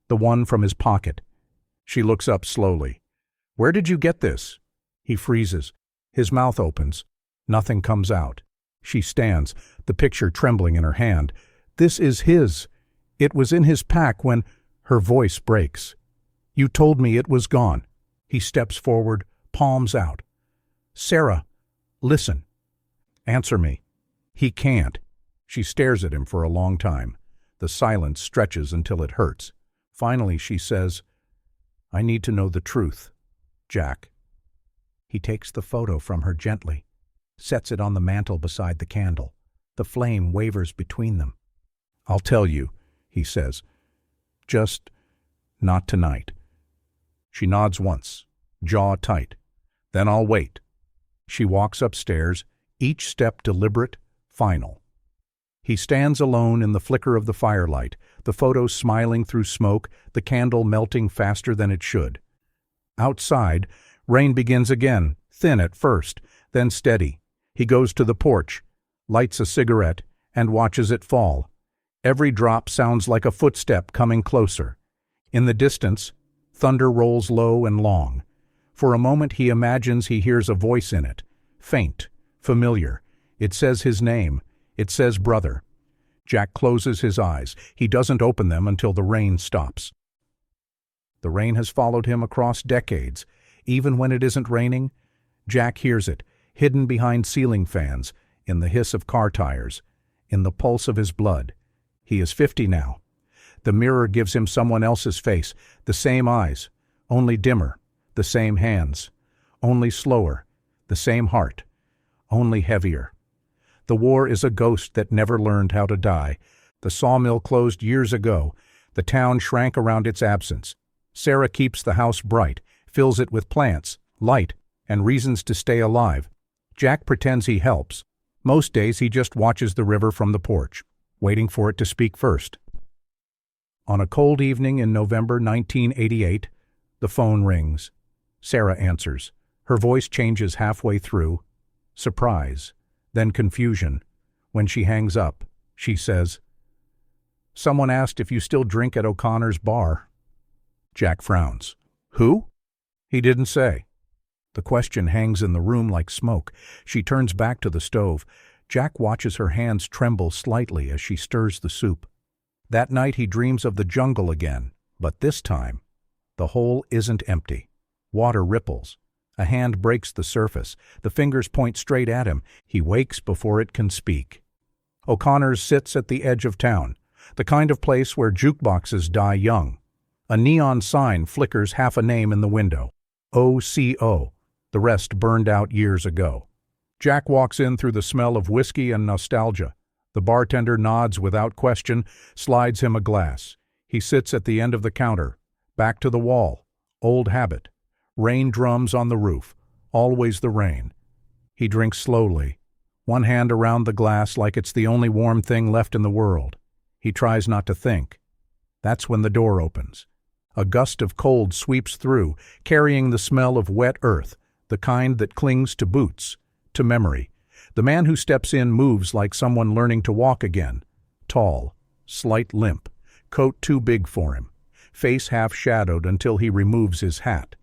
the one from his pocket. She looks up slowly. "Where did you get this?" He freezes. His mouth opens. Nothing comes out. She stands, the picture trembling in her hand. "This is his. It was in his pack when—" Her voice breaks. You told me it was gone. He steps forward, palms out. Sarah, listen. Answer me. He can't. She stares at him for a long time. The silence stretches until it hurts. Finally, she says, I need to know the truth, Jack. He takes the photo from her gently, sets it on the mantel beside the candle. The flame wavers between them. I'll tell you, he says. Just not tonight. She nods once, jaw tight. Then I'll wait. She walks upstairs, each step deliberate, final. He stands alone in the flicker of the firelight, the photo smiling through smoke, the candle melting faster than it should. Outside, rain begins again, thin at first, then steady. He goes to the porch, lights a cigarette, and watches it fall. Every drop sounds like a footstep coming closer. In the distance, thunder rolls low and long. For a moment he imagines he hears a voice in it, faint, familiar. It says his name. It says brother. Jack closes his eyes. He doesn't open them until the rain stops. The rain has followed him across decades. Even when it isn't raining, Jack hears it, hidden behind ceiling fans, in the hiss of car tires, in the pulse of his blood. He is 50 now. The mirror gives him someone else's face, the same eyes, only dimmer, the same hands, only slower, the same heart, only heavier. The war is a ghost that never learned how to die. The sawmill closed years ago. The town shrank around its absence. Sarah keeps the house bright, fills it with plants, light, and reasons to stay alive. Jack pretends he helps. Most days he just watches the river from the porch, waiting for it to speak first. On a cold evening in November 1988, the phone rings. Sarah answers. Her voice changes halfway through. Surprise, then confusion. When she hangs up, she says, Someone asked if you still drink at O'Connor's bar. Jack frowns. Who? He didn't say. The question hangs in the room like smoke. She turns back to the stove. Jack watches her hands tremble slightly as she stirs the soup. That night he dreams of the jungle again, but this time, the hole isn't empty. Water ripples. A hand breaks the surface. The fingers point straight at him. He wakes before it can speak. O'Connor's sits at the edge of town, the kind of place where jukeboxes die young. A neon sign flickers half a name in the window. OCO. The rest burned out years ago. Jack walks in through the smell of whiskey and nostalgia. The bartender nods without question, slides him a glass. He sits at the end of the counter, back to the wall. Old habit. Rain drums on the roof. Always the rain. He drinks slowly, one hand around the glass like it's the only warm thing left in the world. He tries not to think. That's when the door opens. A gust of cold sweeps through, carrying the smell of wet earth, the kind that clings to boots, to memory. The man who steps in moves like someone learning to walk again. Tall, slight limp, coat too big for him, face half shadowed until he removes his hat.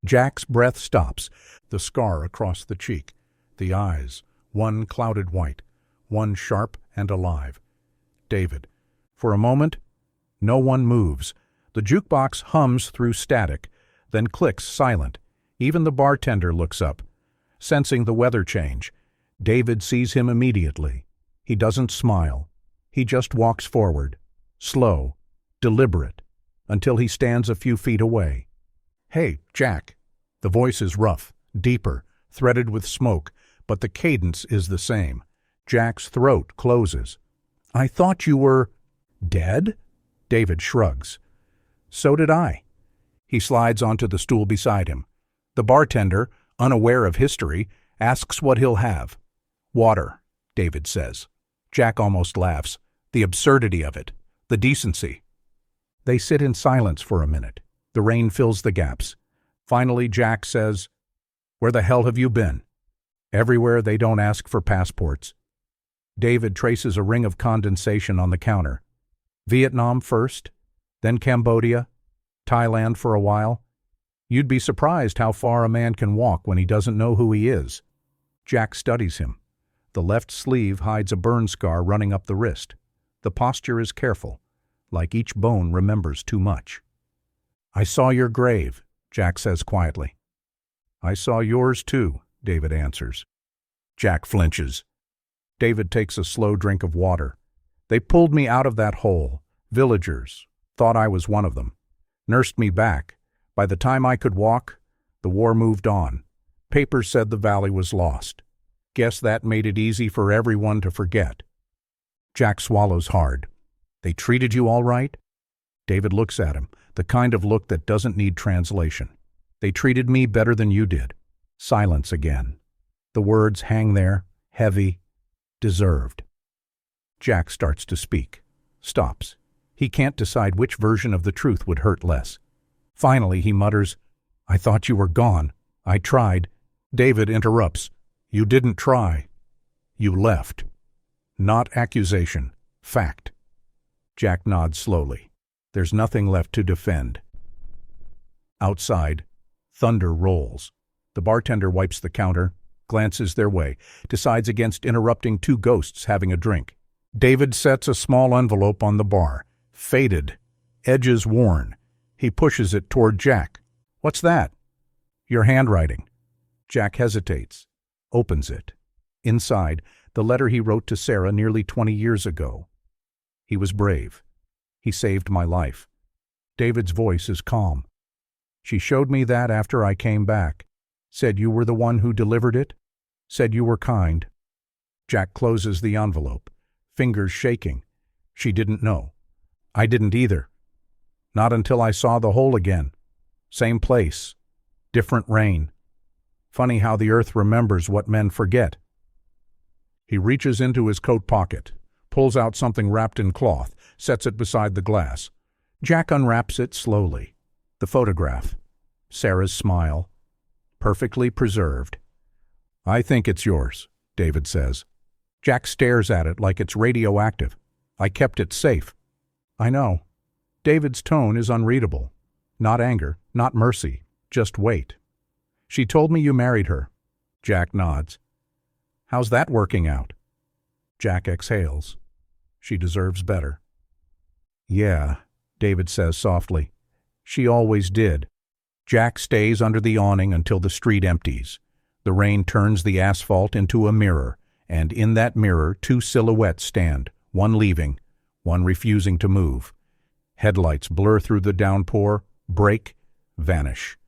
Jack's breath stops, the scar across the cheek, the eyes, one clouded white, one sharp and alive. David. For a moment, no one moves. The jukebox hums through static, then clicks silent. Even the bartender looks up, sensing the weather change. David sees him immediately. He doesn't smile. He just walks forward, slow, deliberate, until he stands a few feet away. Hey, Jack. The voice is rough, deeper, threaded with smoke, but the cadence is the same. Jack's throat closes. I thought you were dead? David shrugs. So did I. He slides onto the stool beside him. The bartender, unaware of history, asks what he'll have. Water, David says. Jack almost laughs. The absurdity of it. The decency. They sit in silence for a minute. The rain fills the gaps. Finally, Jack says, Where the hell have you been? Everywhere they don't ask for passports. David traces a ring of condensation on the counter. Vietnam first, then Cambodia, Thailand for a while. You'd be surprised how far a man can walk when he doesn't know who he is. Jack studies him. The left sleeve hides a burn scar running up the wrist. The posture is careful, like each bone remembers too much. I saw your grave, Jack says quietly. I saw yours too, David answers. Jack flinches. David takes a slow drink of water. They pulled me out of that hole. Villagers thought I was one of them. Nursed me back. By the time I could walk, the war moved on. Papers said the valley was lost. Guess that made it easy for everyone to forget. Jack swallows hard. They treated you all right? David looks at him, the kind of look that doesn't need translation. They treated me better than you did. Silence again. The words hang there, heavy, deserved. Jack starts to speak. Stops. He can't decide which version of the truth would hurt less. Finally, he mutters, I thought you were gone. I tried. David interrupts. You didn't try. You left. Not accusation. Fact. Jack nods slowly. There's nothing left to defend. Outside, thunder rolls. The bartender wipes the counter, glances their way, decides against interrupting two ghosts having a drink. David sets a small envelope on the bar. Faded. Edges worn. He pushes it toward Jack. What's that? Your handwriting. Jack hesitates. Opens it. Inside, the letter he wrote to Sarah nearly 20 years ago. He was brave. He saved my life. David's voice is calm. She showed me that after I came back. Said you were the one who delivered it. Said you were kind. Jack closes the envelope, fingers shaking. She didn't know. I didn't either. Not until I saw the hole again. Same place. Different rain. Funny how the earth remembers what men forget. He reaches into his coat pocket, pulls out something wrapped in cloth, sets it beside the glass. Jack unwraps it slowly. The photograph. Sarah's smile. Perfectly preserved. I think it's yours, David says. Jack stares at it like it's radioactive. I kept it safe. I know. David's tone is unreadable. Not anger, not mercy, just weight. She told me you married her. Jack nods. How's that working out? Jack exhales. She deserves better. Yeah, David says softly. She always did. Jack stays under the awning until the street empties. The rain turns the asphalt into a mirror, and in that mirror 2 silhouettes stand, one leaving, one refusing to move. Headlights blur through the downpour, break, vanish.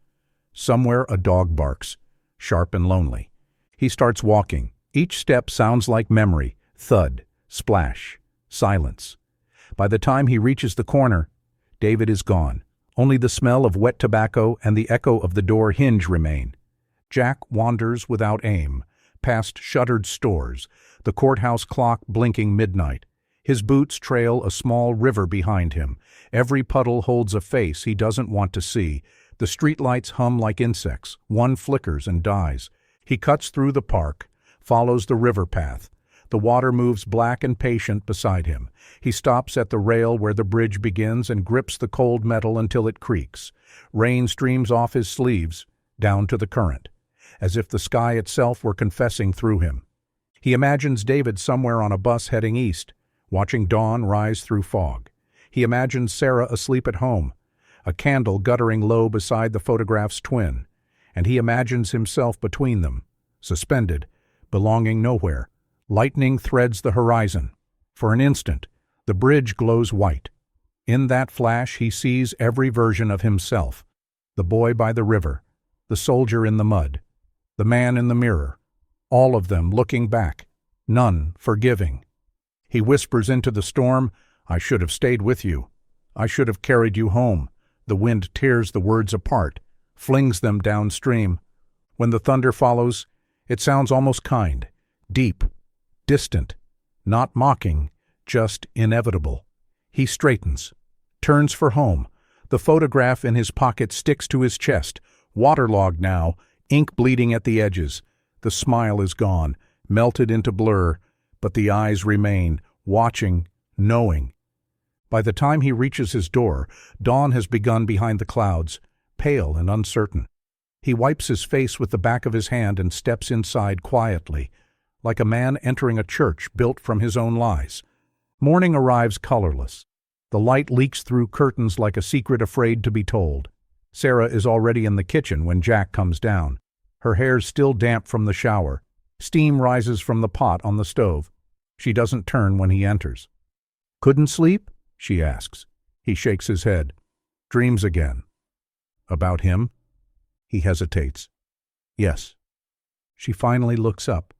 Somewhere a dog barks, sharp and lonely. He starts walking. Each step sounds like memory, thud, splash, silence. By the time he reaches the corner, David is gone. Only the smell of wet tobacco and the echo of the door hinge remain. Jack wanders without aim, past shuttered stores, the courthouse clock blinking midnight. His boots trail a small river behind him. Every puddle holds a face he doesn't want to see. The streetlights hum like insects. One flickers and dies. He cuts through the park, follows the river path. The water moves black and patient beside him. He stops at the rail where the bridge begins and grips the cold metal until it creaks. Rain streams off his sleeves, down to the current, as if the sky itself were confessing through him. He imagines David somewhere on a bus heading east, watching dawn rise through fog. He imagines Sarah asleep at home, a candle guttering low beside the photograph's twin, and he imagines himself between them, suspended, belonging nowhere. Lightning threads the horizon. For an instant, the bridge glows white. In that flash he sees every version of himself. The boy by the river, the soldier in the mud, the man in the mirror, all of them looking back, none forgiving. He whispers into the storm, I should have stayed with you. I should have carried you home. The wind tears the words apart, flings them downstream. When the thunder follows, it sounds almost kind, deep, distant, not mocking, just inevitable. He straightens, turns for home. The photograph in his pocket sticks to his chest, waterlogged now, ink bleeding at the edges. The smile is gone, melted into blur, but the eyes remain, watching, knowing. By the time he reaches his door, dawn has begun behind the clouds, pale and uncertain. He wipes his face with the back of his hand and steps inside quietly, like a man entering a church built from his own lies. Morning arrives colorless. The light leaks through curtains like a secret afraid to be told. Sarah is already in the kitchen when Jack comes down. Her hair's still damp from the shower. Steam rises from the pot on the stove. She doesn't turn when he enters. "Couldn't sleep?" she asks. He shakes his head. "Dreams again." "About him?" He hesitates. "Yes." She finally looks up.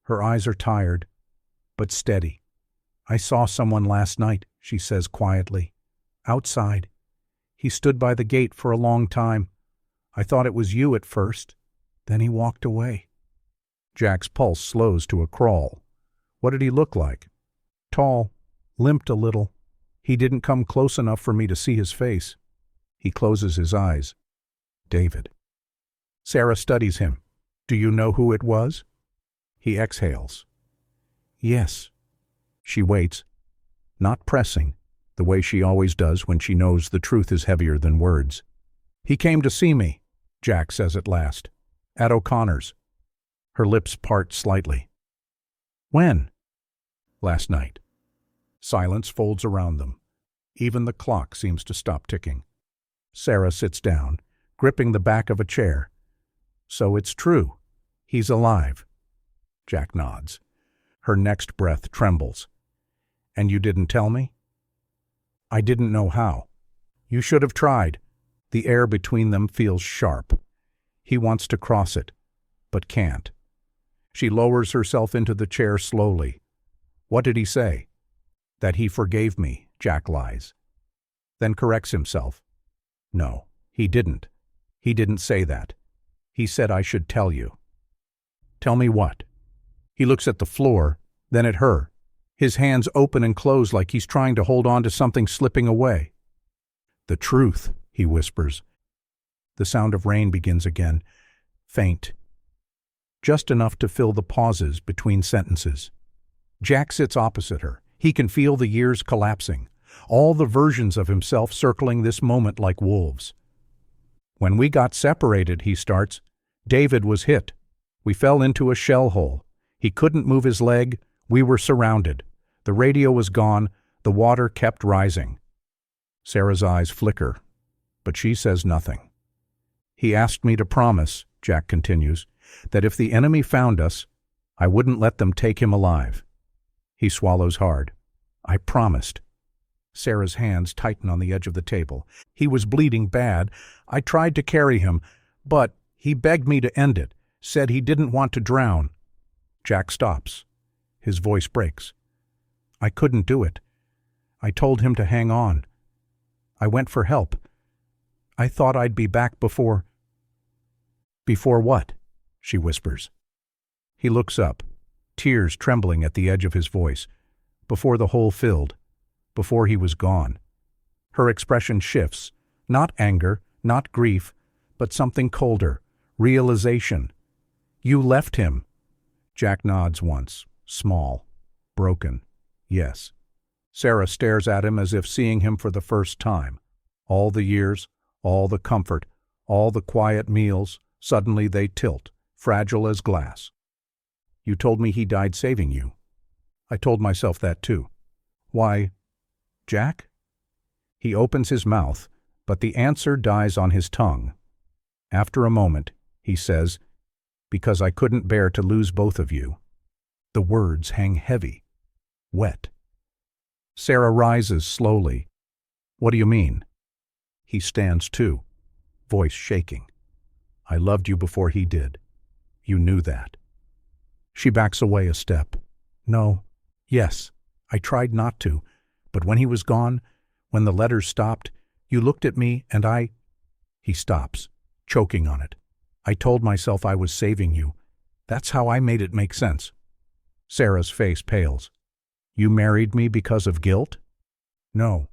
Her eyes are tired, but steady. "I saw someone last night," she says quietly. "Outside. He stood by the gate for a long time. I thought it was you at first. Then he walked away." Jack's pulse slows to a crawl. What did he look like? Tall, limped a little. He didn't come close enough for me to see his face. He closes his eyes. "David." Sarah studies him. "Do you know who it was?" He exhales. "Yes." She waits, not pressing, the way she always does when she knows the truth is heavier than words. "He came to see me," Jack says at last. "At O'Connor's." Her lips part slightly. "When?" "Last night." Silence folds around them. Even the clock seems to stop ticking. Sarah sits down, gripping the back of a chair. "So it's true. He's alive." Jack nods. Her next breath trembles. "And you didn't tell me?" "I didn't know how." "You should have tried." The air between them feels sharp. He wants to cross it, but can't. She lowers herself into the chair slowly. "What did he say?" "That he forgave me," Jack lies. Then corrects himself. "No, he didn't. He didn't say that. He said I should tell you." "Tell me what?" He looks at the floor, then at her. His hands open and close like he's trying to hold on to something slipping away. "The truth," he whispers. The sound of rain begins again, faint, just enough to fill the pauses between sentences. Jack sits opposite her. He can feel the years collapsing, all the versions of himself circling this moment like wolves. "When we got separated," he starts, "David was hit. We fell into a shell hole. He couldn't move his leg. We were surrounded. The radio was gone. The water kept rising." Sarah's eyes flicker, but she says nothing. "He asked me to promise," Jack continues, "that if the enemy found us, I wouldn't let them take him alive." He swallows hard. "I promised." Sarah's hands tighten on the edge of the table. "He was bleeding bad. I tried to carry him, but he begged me to end it, said he didn't want to drown." Jack stops. His voice breaks. "I couldn't do it. I told him to hang on. I went for help. I thought I'd be back before—" "Before what?" she whispers. He looks up, tears trembling at the edge of his voice. "Before the hole filled. Before he was gone." Her expression shifts. Not anger, not grief, but something colder. Realization. "You left him." Jack nods once. Small. Broken. "Yes." Sarah stares at him as if seeing him for the first time. All the years, all the comfort, all the quiet meals, suddenly they tilt, fragile as glass. "You told me he died saving you." "I told myself that too." "Why, Jack?" He opens his mouth, but the answer dies on his tongue. After a moment, he says, "Because I couldn't bear to lose both of you." The words hang heavy, wet. Sarah rises slowly. "What do you mean?" He stands too, voice shaking. "I loved you before he did. You knew that." She backs away a step. "No. Yes. I tried not to. But when he was gone, when the letters stopped, you looked at me and I—" He stops, choking on it. "I told myself I was saving you. That's how I made it make sense." Sarah's face pales. "You married me because of guilt?" "No.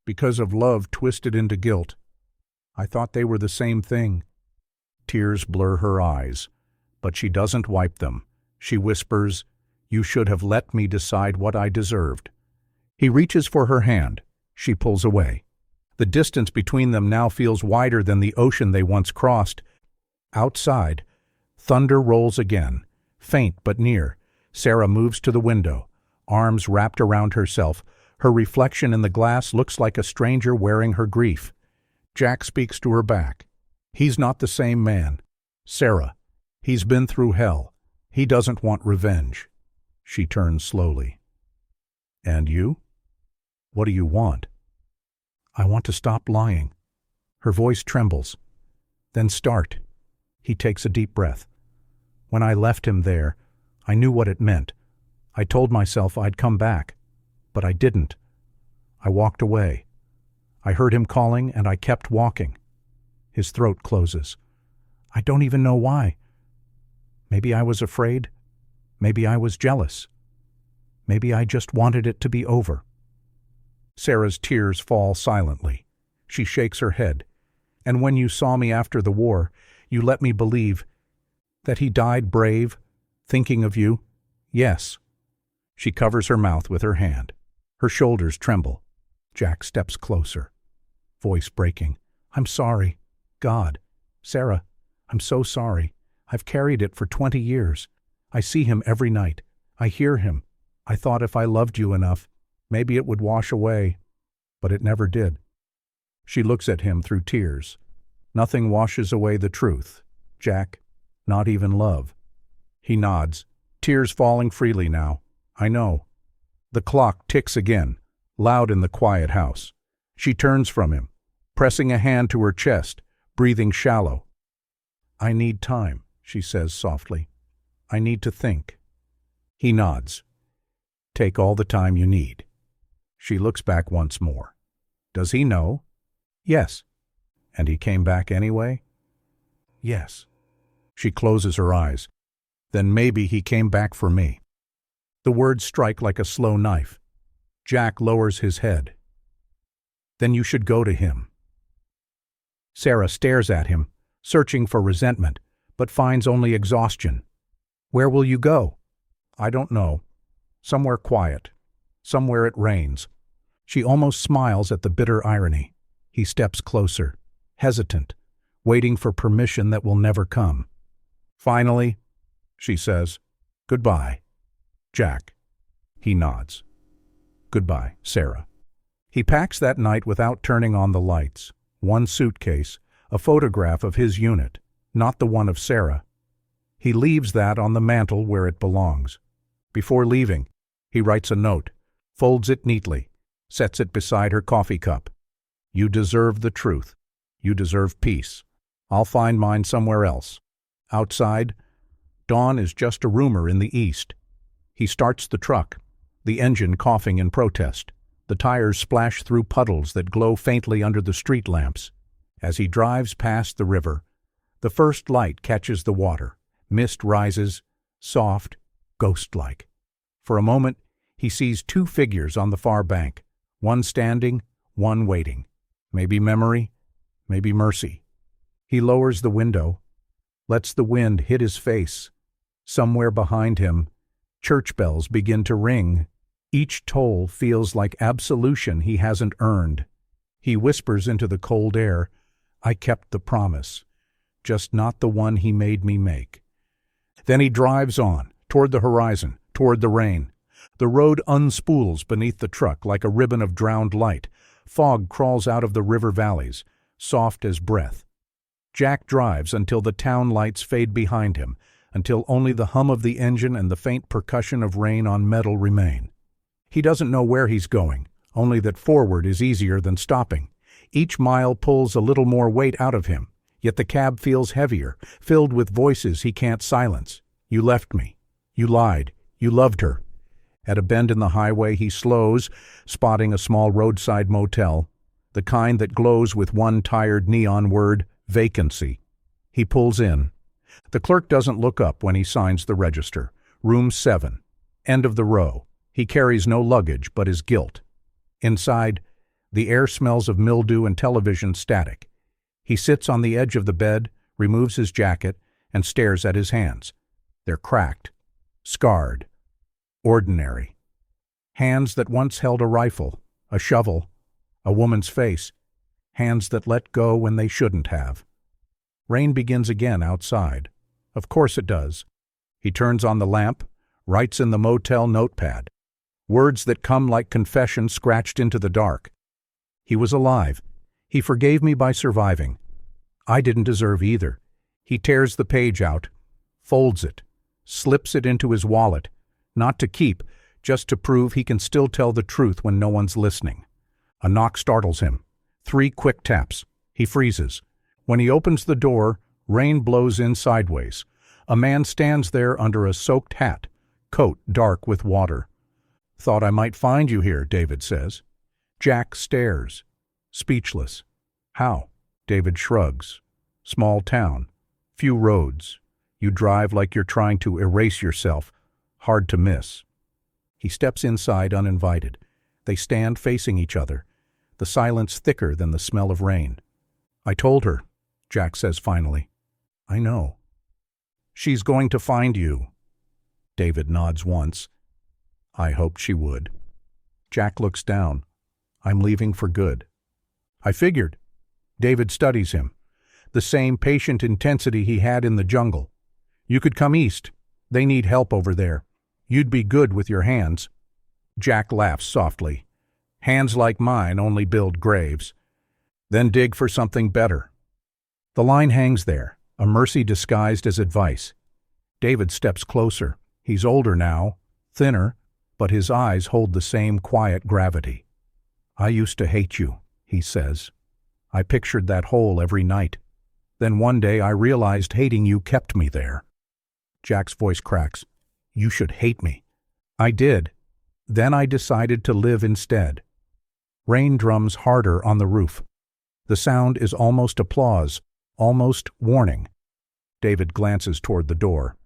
Because of love twisted into guilt. I thought they were the same thing." Tears blur her eyes, but she doesn't wipe them. She whispers, "You should have let me decide what I deserved." He reaches for her hand. She pulls away. The distance between them now feels wider than the ocean they once crossed. Outside, thunder rolls again, faint but near. Sarah moves to the window, arms wrapped around herself, Her reflection in the glass looks like a stranger wearing her grief. Jack speaks to her back. He's not the same man. Sarah, he's been through hell. He doesn't want revenge. She turns slowly. And you? What do you want? I want to stop lying. Her voice trembles. Then start. He takes a deep breath. When I left him there, I knew what it meant. I told myself I'd come back, but I didn't. I walked away. I heard him calling and I kept walking. His throat closes. I don't even know why. Maybe I was afraid. Maybe I was jealous. Maybe I just wanted it to be over. Sarah's tears fall silently. She shakes her head. And when you saw me after the war, you let me believe that he died brave, thinking of you. Yes. She covers her mouth with her hand. Her shoulders tremble. Jack steps closer, voice breaking. I'm sorry. God. Sarah, I'm so sorry. I've carried it for 20 years. I see him every night. I hear him. I thought if I loved you enough, maybe it would wash away. But it never did. She looks at him through tears. Nothing washes away the truth. Jack, not even love. He nods, tears falling freely now. I know. The clock ticks again, loud in the quiet house. She turns from him, pressing a hand to her chest, breathing shallow. I need time, she says softly. I need to think. He nods. Take all the time you need. She looks back once more. Does he know? Yes. And he came back anyway? Yes. She closes her eyes. Then maybe he came back for me. The words strike like a slow knife. Jack lowers his head. Then you should go to him. Sarah stares at him, searching for resentment, but finds only exhaustion. Where will you go? I don't know. Somewhere quiet. Somewhere it rains. She almost smiles at the bitter irony. He steps closer, hesitant, waiting for permission that will never come. Finally, she says, goodbye, Jack. He nods. Goodbye, Sarah. He packs that night without turning on the lights. One suitcase, a photograph of his unit, not the one of Sarah. He leaves that on the mantel where it belongs. Before leaving, he writes a note, folds it neatly, sets it beside her coffee cup. You deserve the truth. You deserve peace. I'll find mine somewhere else. Outside, dawn is just a rumor in the east. He starts the truck, the engine coughing in protest. The tires splash through puddles that glow faintly under the street lamps. As he drives past the river, the first light catches the water. Mist rises, soft, ghost-like. For a moment, he sees two figures on the far bank, one standing, one waiting. Maybe memory, maybe mercy. He lowers the window, lets the wind hit his face. Somewhere behind him, church bells begin to ring. Each toll feels like absolution he hasn't earned. He whispers into the cold air, I kept the promise, just not the one he made me make. Then he drives on, toward the horizon, toward the rain. The road unspools beneath the truck like a ribbon of drowned light. Fog crawls out of the river valleys, soft as breath. Jack drives until the town lights fade behind him, until only the hum of the engine and the faint percussion of rain on metal remain. He doesn't know where he's going, only that forward is easier than stopping. Each mile pulls a little more weight out of him, yet the cab feels heavier, filled with voices he can't silence. You left me. You lied. You loved her. At a bend in the highway, he slows, spotting a small roadside motel, the kind that glows with one tired neon word, vacancy. He pulls in. The clerk doesn't look up when he signs the register. Room 7. End of the row. He carries no luggage but his guilt. Inside, the air smells of mildew and television static. He sits on the edge of the bed, removes his jacket, and stares at his hands. They're cracked, scarred, ordinary. Hands that once held a rifle, a shovel, a woman's face. Hands that let go when they shouldn't have. Rain begins again outside. Of course it does. He turns on the lamp, writes in the motel notepad. Words that come like confession scratched into the dark. He was alive. He forgave me by surviving. I didn't deserve either. He tears the page out, folds it, slips it into his wallet, not to keep, just to prove he can still tell the truth when no one's listening. A knock startles him. 3 quick taps. He freezes. When he opens the door, rain blows in sideways. A man stands there under a soaked hat, coat dark with water. "Thought I might find you here," David says. Jack stares, speechless. "How?" David shrugs. "Small town. Few roads. You drive like you're trying to erase yourself. Hard to miss." He steps inside uninvited. They stand facing each other, the silence thicker than the smell of rain. "I told her," Jack says finally. "I know." "She's going to find you." David nods once. "I hoped she would." Jack looks down. "I'm leaving for good." "I figured." David studies him. The same patient intensity he had in the jungle. "You could come east. They need help over there. You'd be good with your hands." Jack laughs softly. "Hands like mine only build graves." "Then dig for something better." The line hangs there, a mercy disguised as advice. David steps closer. He's older now, thinner, but his eyes hold the same quiet gravity. "I used to hate you," he says. "I pictured that hole every night. Then one day I realized hating you kept me there." Jack's voice cracks. "You should hate me." "I did. Then I decided to live instead." Rain drums harder on the roof. The sound is almost applause, almost warning. David glances toward the door.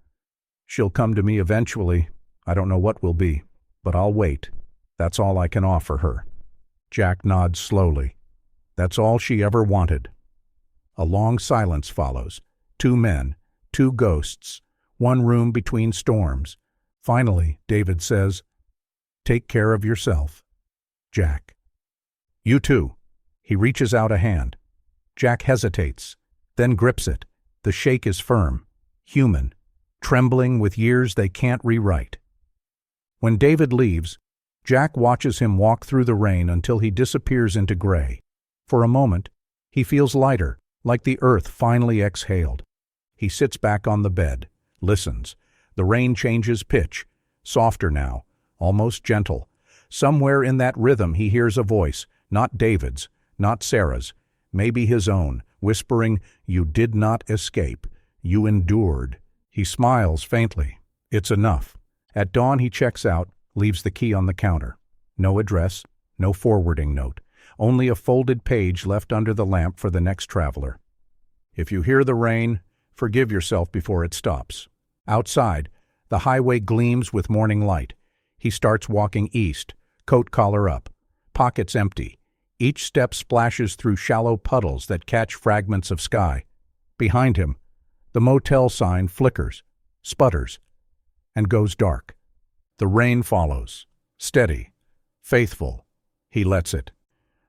"She'll come to me eventually. I don't know what will be, but I'll wait. That's all I can offer her." Jack nods slowly. That's all she ever wanted. A long silence follows. 2 men, 2 ghosts, 1 room between storms. Finally, David says, "Take care of yourself, Jack." "You too." He reaches out a hand. Jack hesitates, then grips it. The shake is firm, human, trembling with years they can't rewrite. When David leaves, Jack watches him walk through the rain until he disappears into gray. For a moment, he feels lighter, like the earth finally exhaled. He sits back on the bed, listens. The rain changes pitch, softer now, almost gentle. Somewhere in that rhythm he hears a voice, not David's, not Sarah's, maybe his own, whispering, "You did not escape. You endured." He smiles faintly. It's enough. At dawn he checks out, leaves the key on the counter. No address, no forwarding note. Only a folded page left under the lamp for the next traveler. If you hear the rain, forgive yourself before it stops. Outside, the highway gleams with morning light. He starts walking east, coat collar up, pockets empty. Each step splashes through shallow puddles that catch fragments of sky. Behind him, the motel sign flickers, sputters, and goes dark. The rain follows, steady, faithful. He lets it.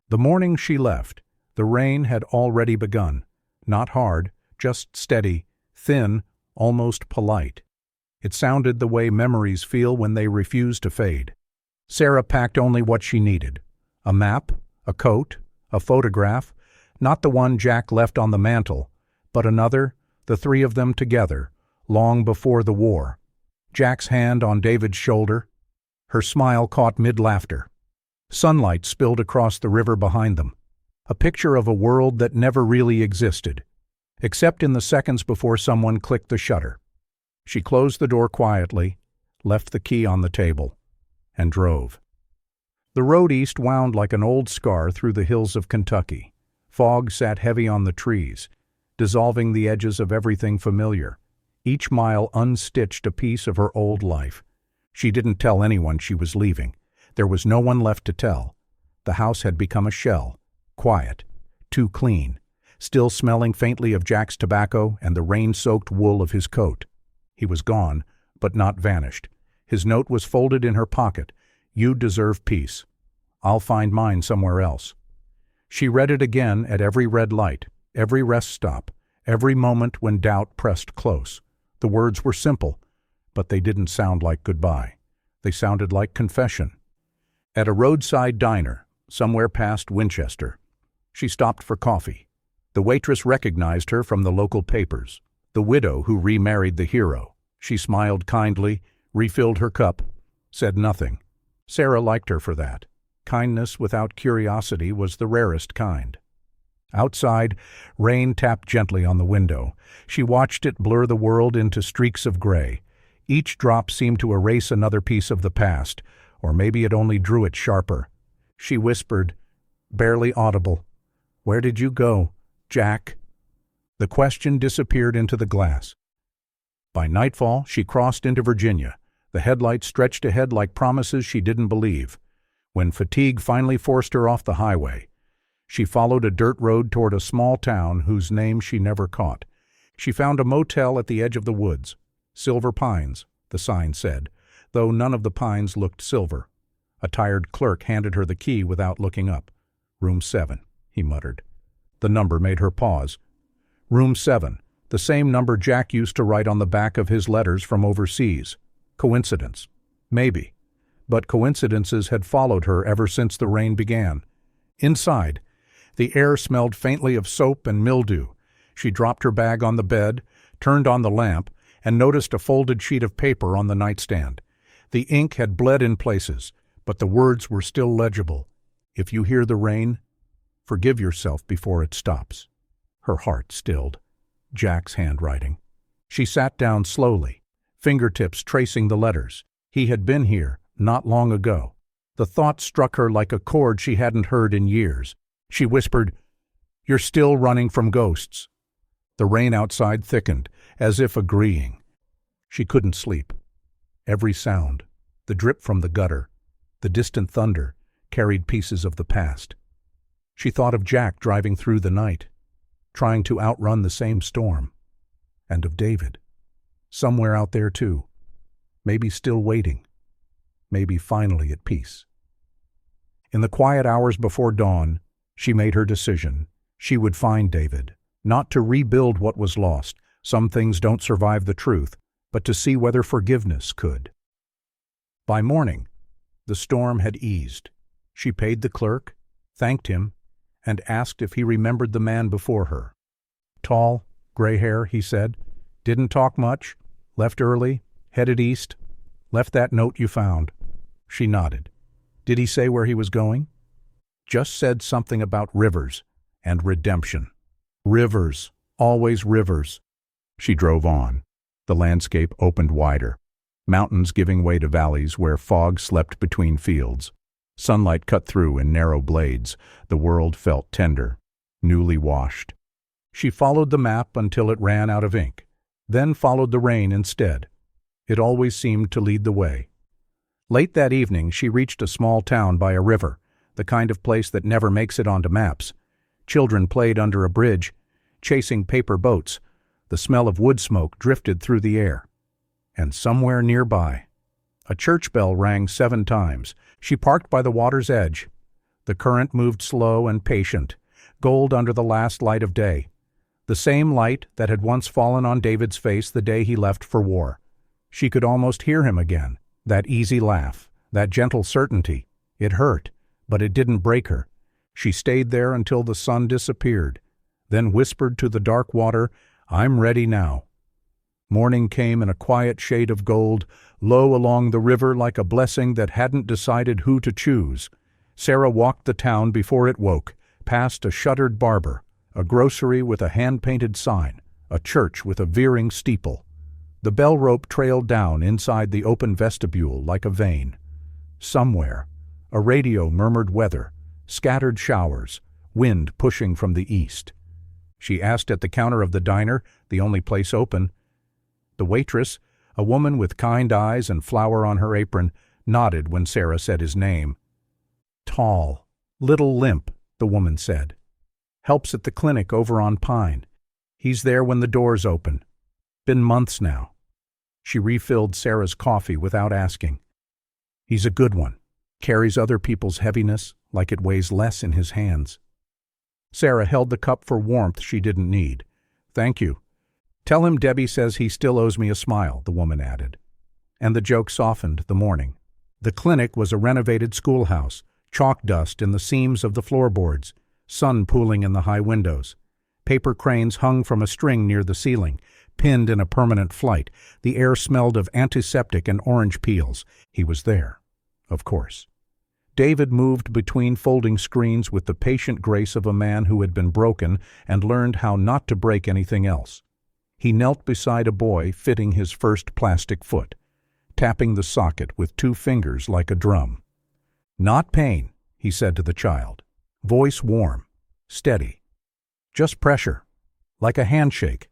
The morning she left, the rain had already begun. Not hard, just steady, thin, almost polite. It sounded the way memories feel when they refuse to fade. Sarah packed only what she needed. A map, a coat, a photograph, not the one Jack left on the mantel, but another, the 3 of them together, long before the war. Jack's hand on David's shoulder, her smile caught mid-laughter. Sunlight spilled across the river behind them, a picture of a world that never really existed, except in the seconds before someone clicked the shutter. She closed the door quietly, left the key on the table, and drove. The road east wound like an old scar through the hills of Kentucky. Fog sat heavy on the trees, dissolving the edges of everything familiar. Each mile unstitched a piece of her old life. She didn't tell anyone she was leaving. There was no one left to tell. The house had become a shell, quiet, too clean, still smelling faintly of Jack's tobacco and the rain-soaked wool of his coat. He was gone, but not vanished. His note was folded in her pocket. "You deserve peace. I'll find mine somewhere else." She read it again at every red light, every rest stop, every moment when doubt pressed close. The words were simple, but they didn't sound like goodbye. They sounded like confession, At a roadside diner, somewhere past Winchester. She stopped for coffee. The waitress recognized her from the local papers. The widow who remarried the hero. She smiled kindly, refilled her cup, said nothing. Sarah liked her for that. Kindness without curiosity was the rarest kind. Outside, rain tapped gently on the window. She watched it blur the world into streaks of gray. Each drop seemed to erase another piece of the past, or maybe it only drew it sharper. She whispered, barely audible, "Where did you go, Jack?" The question disappeared into the glass. By nightfall, she crossed into Virginia. The headlights stretched ahead like promises she didn't believe. When fatigue finally forced her off the highway, she followed a dirt road toward a small town whose name she never caught. She found a motel at the edge of the woods. Silver Pines, the sign said, though none of the pines looked silver. A tired clerk handed her the key without looking up. "Room 7, he muttered. The number made her pause. Room 7, the same number Jack used to write on the back of his letters from overseas. Coincidence? Maybe. But coincidences had followed her ever since the rain began. Inside, the air smelled faintly of soap and mildew. She dropped her bag on the bed, turned on the lamp, and noticed a folded sheet of paper on the nightstand. The ink had bled in places, but the words were still legible. "If you hear the rain, forgive yourself before it stops." Her heart stilled. Jack's handwriting. She sat down slowly, fingertips tracing the letters. He had been here, not long ago. The thought struck her like a chord she hadn't heard in years. She whispered, "You're still running from ghosts." The rain outside thickened, as if agreeing. She couldn't sleep. Every sound, the drip from the gutter, the distant thunder, carried pieces of the past. She thought of Jack driving through the night, trying to outrun the same storm, and of David, somewhere out there too, maybe still waiting, maybe finally at peace. In the quiet hours before dawn, she made her decision. She would find David, not to rebuild what was lost, some things don't survive the truth, but to see whether forgiveness could. By morning, the storm had eased. She paid the clerk, thanked him, and asked if he remembered the man before her. "Tall, gray hair," he said. "Didn't talk much. Left early. Headed east. Left that note you found." She nodded. "Did he say where he was going?" "Just said something about rivers and redemption." Rivers, always rivers. She drove on. The landscape opened wider. Mountains giving way to valleys where fog slept between fields. Sunlight cut through in narrow blades. The world felt tender, newly washed. She followed the map until it ran out of ink, then followed the rain instead. It always seemed to lead the way. Late that evening, she reached a small town by a river, the kind of place that never makes it onto maps. Children played under a bridge, chasing paper boats. The smell of wood smoke drifted through the air. And somewhere nearby, a church bell rang 7 times. She parked by the water's edge. The current moved slow and patient, gold under the last light of day. The same light that had once fallen on David's face the day he left for war. She could almost hear him again, that easy laugh, that gentle certainty. It hurt, but it didn't break her. She stayed there until the sun disappeared, then whispered to the dark water, "I'm ready now." Morning came in a quiet shade of gold, low along the river like a blessing that hadn't decided who to choose. Sarah walked the town before it woke, past a shuttered barber, a grocery with a hand-painted sign, a church with a veering steeple. The bell rope trailed down inside the open vestibule like a vein. Somewhere, a radio murmured weather, scattered showers, wind pushing from the east. She asked at the counter of the diner, the only place open. The waitress, a woman with kind eyes and flour on her apron, nodded when Sarah said his name. "Tall, little limp," the woman said. "Helps at the clinic over on Pine. He's there when the doors open. Been months now." She refilled Sarah's coffee without asking. "He's a good one. Carries other people's heaviness like it weighs less in his hands." Sarah held the cup for warmth she didn't need. "Thank you. Tell him Debbie says he still owes me a smile," the woman added. And the joke softened the morning. The clinic was a renovated schoolhouse, chalk dust in the seams of the floorboards, sun pooling in the high windows. Paper cranes hung from a string near the ceiling, pinned in a permanent flight. The air smelled of antiseptic and orange peels. He was there, of course. David moved between folding screens with the patient grace of a man who had been broken and learned how not to break anything else. He knelt beside a boy fitting his first plastic foot, tapping the socket with 2 fingers like a drum. "Not pain," he said to the child, voice warm, steady. "Just pressure, like a handshake.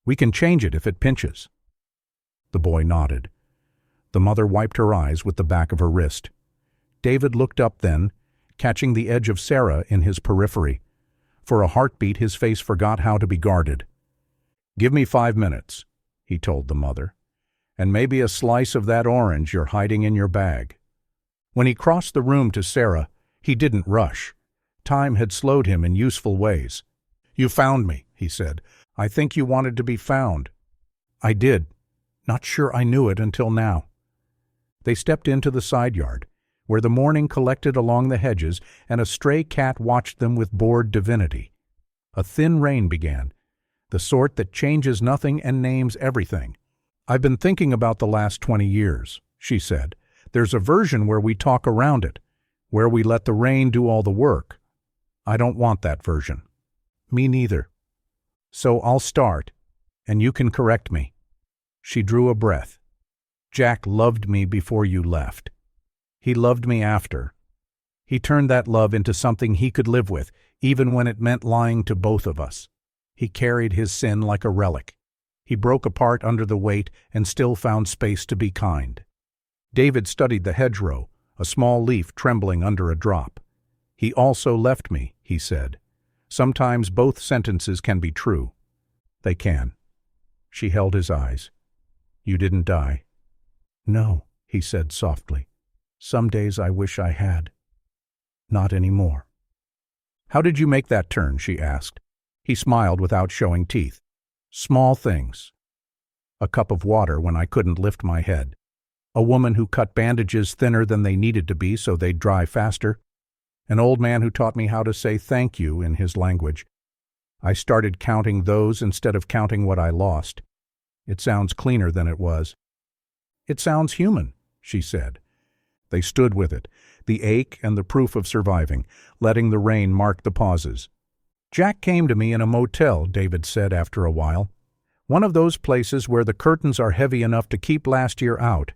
We can change it if it pinches." The boy nodded. The mother wiped her eyes with the back of her wrist. David looked up then, catching the edge of Sarah in his periphery. For a heartbeat his face forgot how to be guarded. "Give me 5 minutes," he told the mother, "and maybe a slice of that orange you're hiding in your bag." When he crossed the room to Sarah, he didn't rush. Time had slowed him in useful ways. "You found me," he said. "I think you wanted to be found." "I did. Not sure I knew it until now." They stepped into the side yard, where the morning collected along the hedges and a stray cat watched them with bored divinity. A thin rain began, the sort that changes nothing and names everything. "I've been thinking about the last 20 years, she said. "There's a version where we talk around it, where we let the rain do all the work. I don't want that version." "Me neither. So I'll start, and you can correct me." She drew a breath. "Jack loved me before you left. He loved me after. He turned that love into something he could live with, even when it meant lying to both of us. He carried his sin like a relic. He broke apart under the weight and still found space to be kind." David studied the hedgerow, a small leaf trembling under a drop. "He also left me," he said. "Sometimes both sentences can be true." "They can." She held his eyes. "You didn't die." "No," he said softly. "Some days I wish I had. Not anymore." "How did you make that turn?" she asked. He smiled without showing teeth. "Small things. A cup of water when I couldn't lift my head. A woman who cut bandages thinner than they needed to be so they'd dry faster. An old man who taught me how to say thank you in his language. I started counting those instead of counting what I lost. It sounds cleaner than it was." "It sounds human," she said. They stood with it, the ache and the proof of surviving, letting the rain mark the pauses. "Jack came to me in a motel," David said after a while. "One of those places where the curtains are heavy enough to keep last year out.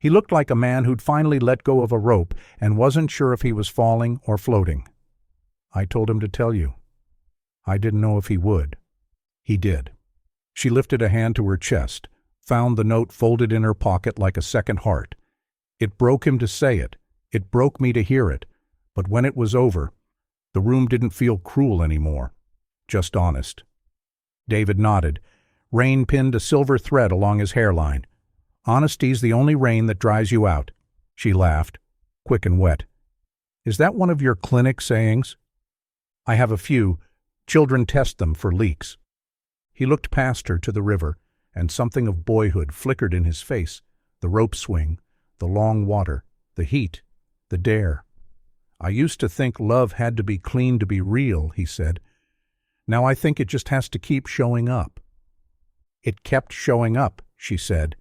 He looked like a man who'd finally let go of a rope and wasn't sure if he was falling or floating. I told him to tell you. I didn't know if he would. He did." She lifted a hand to her chest, found the note folded in her pocket like a second heart. It broke him to say it. It broke me to hear it. But when it was over, the room didn't feel cruel anymore, just honest. David nodded. Rain pinned a silver thread along his hairline. "Honesty's the only rain that dries you out." She laughed, quick and wet. "Is that one of your clinic sayings?" "I have a few. Children test them for leaks." He looked past her to the river, and something of boyhood flickered in his face. The rope swing, the long water, the heat, the dare. "I used to think love had to be clean to be real," he said. "Now I think it just has to keep showing up." "It kept showing up," she said,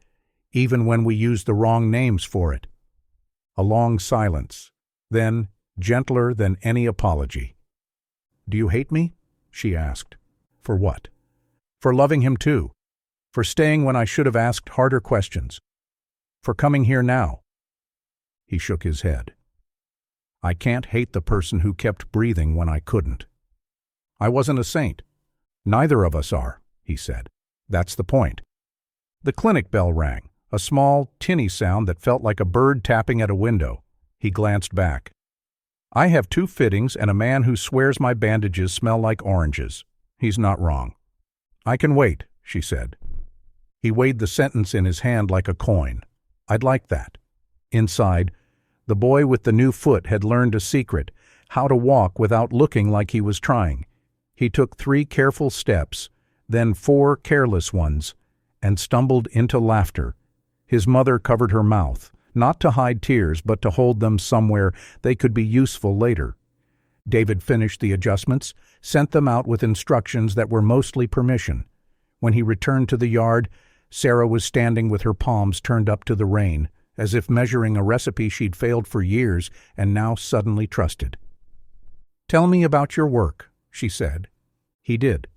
"even when we used the wrong names for it." A long silence, then, gentler than any apology. "Do you hate me?" she asked. "For what?" "For loving him too. For staying when I should have asked harder questions. For coming here now." He shook his head. "I can't hate the person who kept breathing when I couldn't. I wasn't a saint. Neither of us are," he said. "That's the point." The clinic bell rang, a small, tinny sound that felt like a bird tapping at a window. He glanced back. "I have 2 fittings and a man who swears my bandages smell like oranges. He's not wrong." "I can wait," she said. He weighed the sentence in his hand like a coin. "I'd like that." Inside, the boy with the new foot had learned a secret, how to walk without looking like he was trying. He took 3 careful steps, then 4 careless ones, and stumbled into laughter. His mother covered her mouth, not to hide tears but to hold them somewhere they could be useful later. David finished the adjustments, sent them out with instructions that were mostly permission. When he returned to the yard, Sarah was standing with her palms turned up to the rain, as if measuring a recipe she'd failed for years and now suddenly trusted. "Tell me about your work," she said. He did.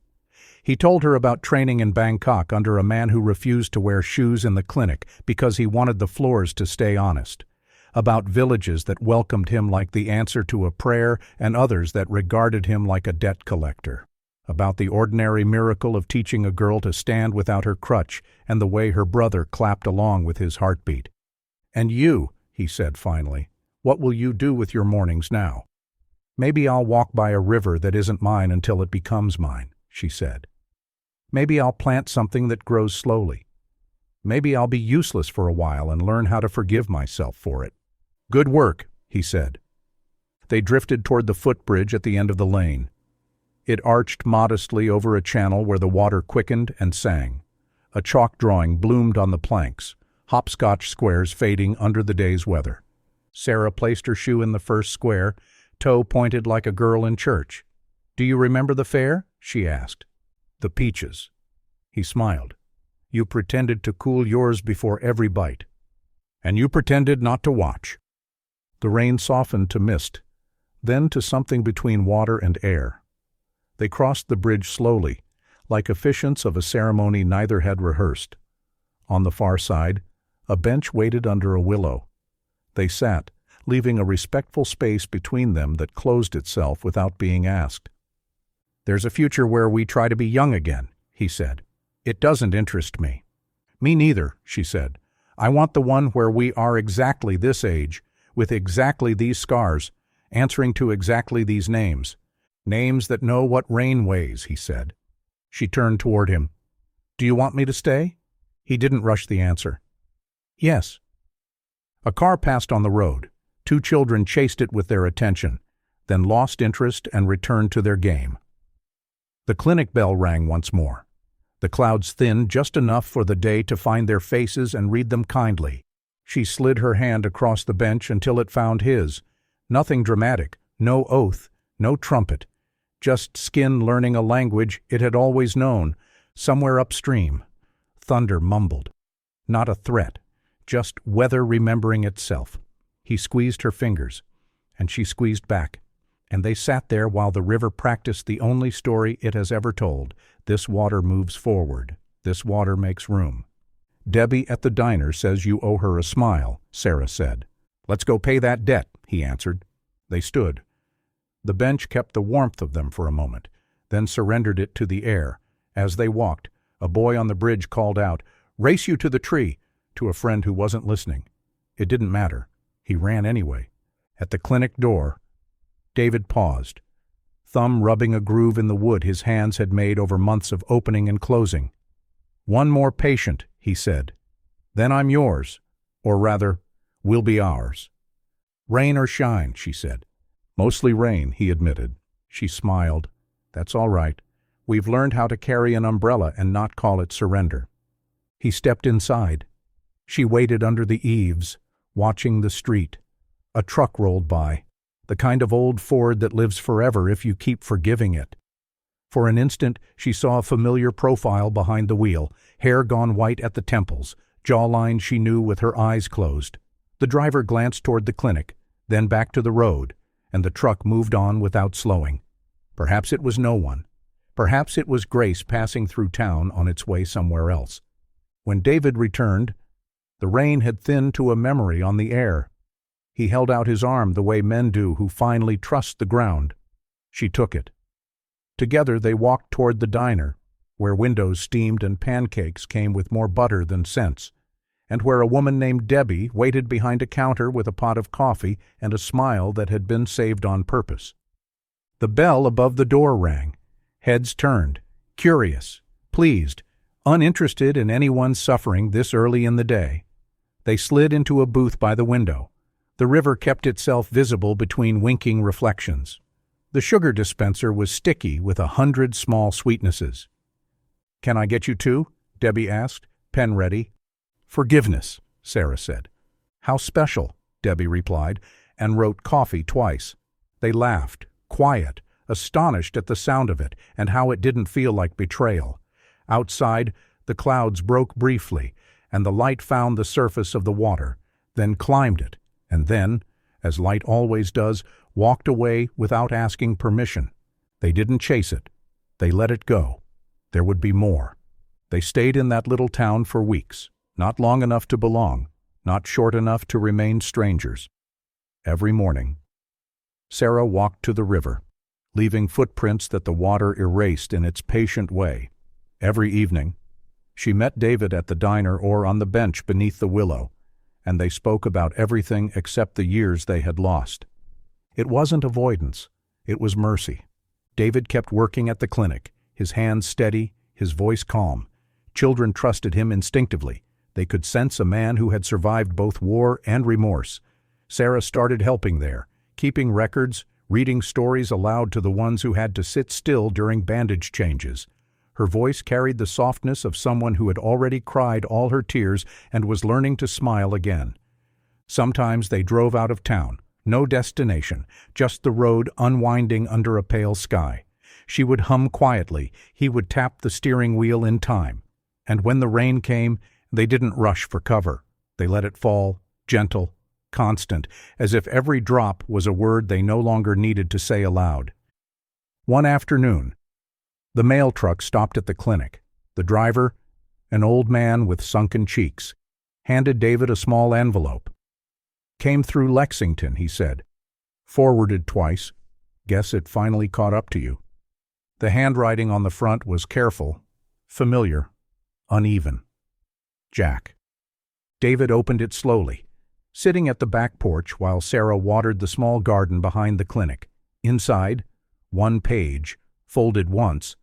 He told her about training in Bangkok under a man who refused to wear shoes in the clinic because he wanted the floors to stay honest, about villages that welcomed him like the answer to a prayer and others that regarded him like a debt collector, about the ordinary miracle of teaching a girl to stand without her crutch and the way her brother clapped along with his heartbeat. "And you," he said finally, "what will you do with your mornings now?" "Maybe I'll walk by a river that isn't mine until it becomes mine," she said. "Maybe I'll plant something that grows slowly. Maybe I'll be useless for a while and learn how to forgive myself for it." "Good work," he said. They drifted toward the footbridge at the end of the lane. It arched modestly over a channel where the water quickened and sang. A chalk drawing bloomed on the planks, hopscotch squares fading under the day's weather. Sarah placed her shoe in the first square, toe pointed like a girl in church. "Do you remember the fair?" she asked. "The peaches." He smiled. "You pretended to cool yours before every bite. And you pretended not to watch." The rain softened to mist, then to something between water and air. They crossed the bridge slowly, like officiants of a ceremony neither had rehearsed. On the far side, a bench waited under a willow. They sat, leaving a respectful space between them that closed itself without being asked. "There's a future where we try to be young again," he said. "It doesn't interest me." "Me neither," she said. "I want the one where we are exactly this age, with exactly these scars, answering to exactly these names. Names that know what rain weighs," he said. She turned toward him. "Do you want me to stay?" He didn't rush the answer. "Yes." A car passed on the road. Two children chased it with their attention, then lost interest and returned to their game. The clinic bell rang once more. The clouds thinned just enough for the day to find their faces and read them kindly. She slid her hand across the bench until it found his. Nothing dramatic, no oath, no trumpet. Just skin learning a language it had always known, somewhere upstream. Thunder mumbled. Not a threat, just weather remembering itself. He squeezed her fingers, and she squeezed back, and they sat there while the river practiced the only story it has ever told. This water moves forward. This water makes room. "Debbie at the diner says you owe her a smile," Sarah said. "Let's go pay that debt," he answered. They stood. The bench kept the warmth of them for a moment, then surrendered it to the air. As they walked, a boy on the bridge called out, "Race you to the tree," to a friend who wasn't listening. It didn't matter. He ran anyway. At the clinic door, David paused, thumb rubbing a groove in the wood his hands had made over months of opening and closing. "One more patient," he said. "Then I'm yours. Or rather, will be ours." "Rain or shine," she said. "Mostly rain," he admitted. She smiled. "That's all right. We've learned how to carry an umbrella and not call it surrender." He stepped inside. She waited under the eaves, watching the street. A truck rolled by, the kind of old Ford that lives forever if you keep forgiving it. For an instant, she saw a familiar profile behind the wheel, hair gone white at the temples, jawline she knew with her eyes closed. The driver glanced toward the clinic, then back to the road, and the truck moved on without slowing. Perhaps it was no one. Perhaps it was Grace passing through town on its way somewhere else. When David returned, the rain had thinned to a memory on the air. He held out his arm the way men do who finally trust the ground. She took it. Together they walked toward the diner, where windows steamed and pancakes came with more butter than sense, and where a woman named Debbie waited behind a counter with a pot of coffee and a smile that had been saved on purpose. The bell above the door rang. Heads turned, curious, pleased, uninterested in anyone's suffering this early in the day. They slid into a booth by the window. The river kept itself visible between winking reflections. The sugar dispenser was sticky with 100 small sweetnesses. "Can I get you two?" Debbie asked, pen ready. "Forgiveness," Sarah said. "How special," Debbie replied, and wrote coffee twice. They laughed, quiet, astonished at the sound of it and how it didn't feel like betrayal. Outside, the clouds broke briefly, and the light found the surface of the water, then climbed it, and then, as light always does, walked away without asking permission. They didn't chase it. They let it go. There would be more. They stayed in that little town for weeks, not long enough to belong, not short enough to remain strangers. Every morning, Sarah walked to the river, leaving footprints that the water erased in its patient way. Every evening, she met David at the diner or on the bench beneath the willow, and they spoke about everything except the years they had lost. It wasn't avoidance, it was mercy. David kept working at the clinic, his hands steady, his voice calm. Children trusted him instinctively. They could sense a man who had survived both war and remorse. Sarah started helping there, keeping records, reading stories aloud to the ones who had to sit still during bandage changes. Her voice carried the softness of someone who had already cried all her tears and was learning to smile again. Sometimes they drove out of town, no destination, just the road unwinding under a pale sky. She would hum quietly, he would tap the steering wheel in time. And when the rain came, they didn't rush for cover. They let it fall, gentle, constant, as if every drop was a word they no longer needed to say aloud. One afternoon, the mail truck stopped at the clinic. The driver, an old man with sunken cheeks, handed David a small envelope. "Came through Lexington," he said. "Forwarded twice. Guess it finally caught up to you." The handwriting on the front was careful, familiar, uneven. Jack. David opened it slowly, sitting at the back porch while Sarah watered the small garden behind the clinic. Inside, one page, folded once,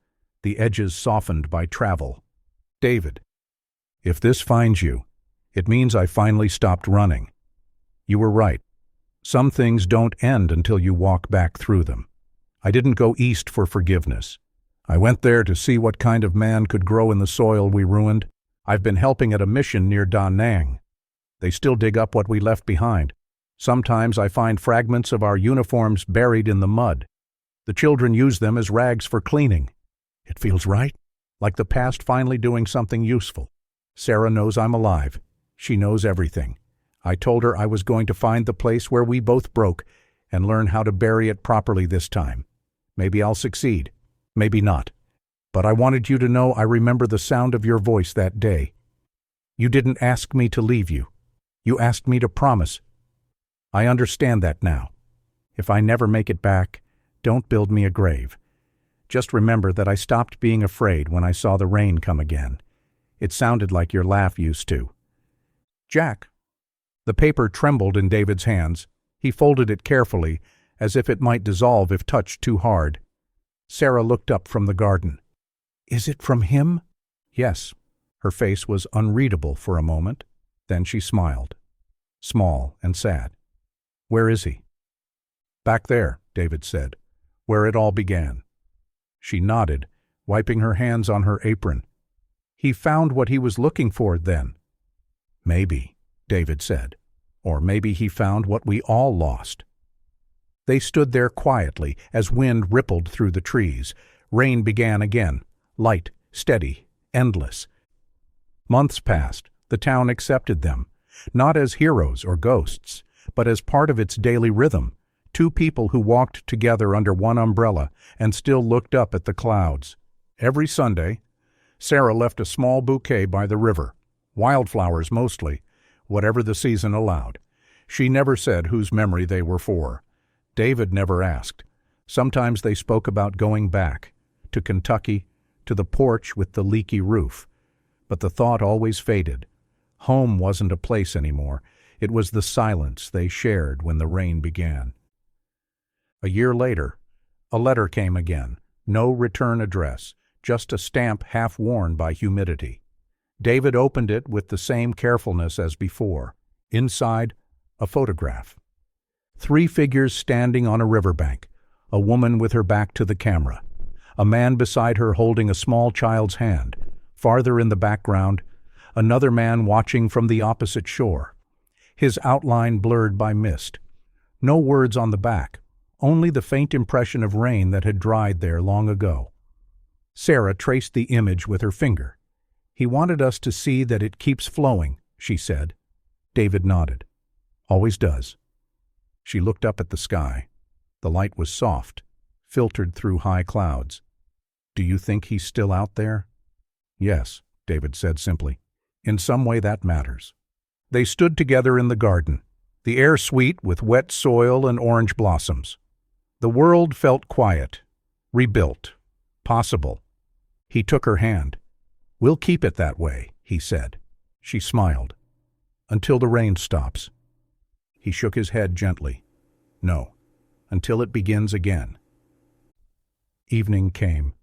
the edges softened by travel. "David, if this finds you, it means I finally stopped running. You were right. Some things don't end until you walk back through them. I didn't go east for forgiveness. I went there to see what kind of man could grow in the soil we ruined. I've been helping at a mission near Da Nang. They still dig up what we left behind. Sometimes I find fragments of our uniforms buried in the mud. The children use them as rags for cleaning. It feels right, like the past finally doing something useful. Sarah knows I'm alive. She knows everything. I told her I was going to find the place where we both broke and learn how to bury it properly this time. Maybe I'll succeed. Maybe not. But I wanted you to know I remember the sound of your voice that day. You didn't ask me to leave you. You asked me to promise. I understand that now. If I never make it back, don't build me a grave. Just remember that I stopped being afraid when I saw the rain come again. It sounded like your laugh used to." "Jack." The paper trembled in David's hands. He folded it carefully, as if it might dissolve if touched too hard. Sarah looked up from the garden. "Is it from him?" "Yes." Her face was unreadable for a moment. Then she smiled. Small and sad. "Where is he?" "Back there," David said, "where it all began." She nodded, wiping her hands on her apron. "He found what he was looking for then." "Maybe," David said. "Or maybe he found what we all lost." They stood there quietly as wind rippled through the trees. Rain began again, light, steady, endless. Months passed. The town accepted them, not as heroes or ghosts, but as part of its daily rhythm. Two people who walked together under one umbrella and still looked up at the clouds. Every Sunday, Sarah left a small bouquet by the river, wildflowers mostly, whatever the season allowed. She never said whose memory they were for. David never asked. Sometimes they spoke about going back, to Kentucky, to the porch with the leaky roof. But the thought always faded. Home wasn't a place anymore. It was the silence they shared when the rain began. A year later, a letter came again. No return address, just a stamp half worn by humidity. David opened it with the same carefulness as before. Inside, a photograph. 3 figures standing on a riverbank, a woman with her back to the camera, a man beside her holding a small child's hand. Farther in the background, another man watching from the opposite shore. his outline blurred by mist. No words on the back, only the faint impression of rain that had dried there long ago. Sarah traced the image with her finger. "He wanted us to see that it keeps flowing," she said. David nodded. "Always does." She looked up at the sky. The light was soft, filtered through high clouds. "Do you think he's still out there?" "Yes," David said simply. "In some way that matters." They stood together in the garden, the air sweet with wet soil and orange blossoms. The world felt quiet, rebuilt, possible. He took her hand. "We'll keep it that way," he said. She smiled. "Until the rain stops." He shook his head gently. "No, until it begins again." Evening came.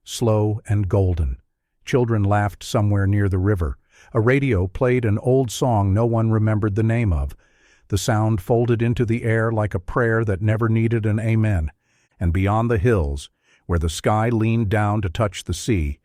Slow and golden. Children laughed somewhere near the river. A radio played an old song no one remembered the name of. The sound folded into the air like a prayer that never needed an amen. And beyond the hills, where the sky leaned down to touch the sea,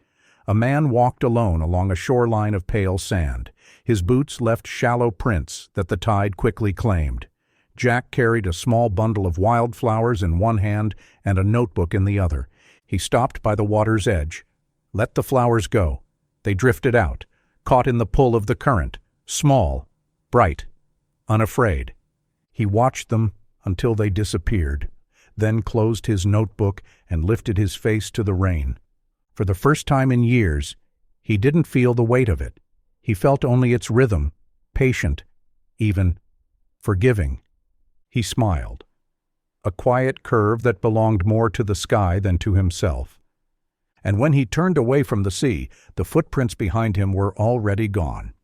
a man walked alone along a shoreline of pale sand. His boots left shallow prints that the tide quickly claimed. Jack carried a small bundle of wildflowers in one hand and a notebook in the other. He stopped by the water's edge. Let the flowers go. They drifted out, caught in the pull of the current, small, bright, unafraid. He watched them until they disappeared, then closed his notebook and lifted his face to the rain. For the first time in years, he didn't feel the weight of it. He felt only its rhythm, patient, even forgiving. He smiled. A quiet curve that belonged more to the sky than to himself. And when he turned away from the sea, the footprints behind him were already gone.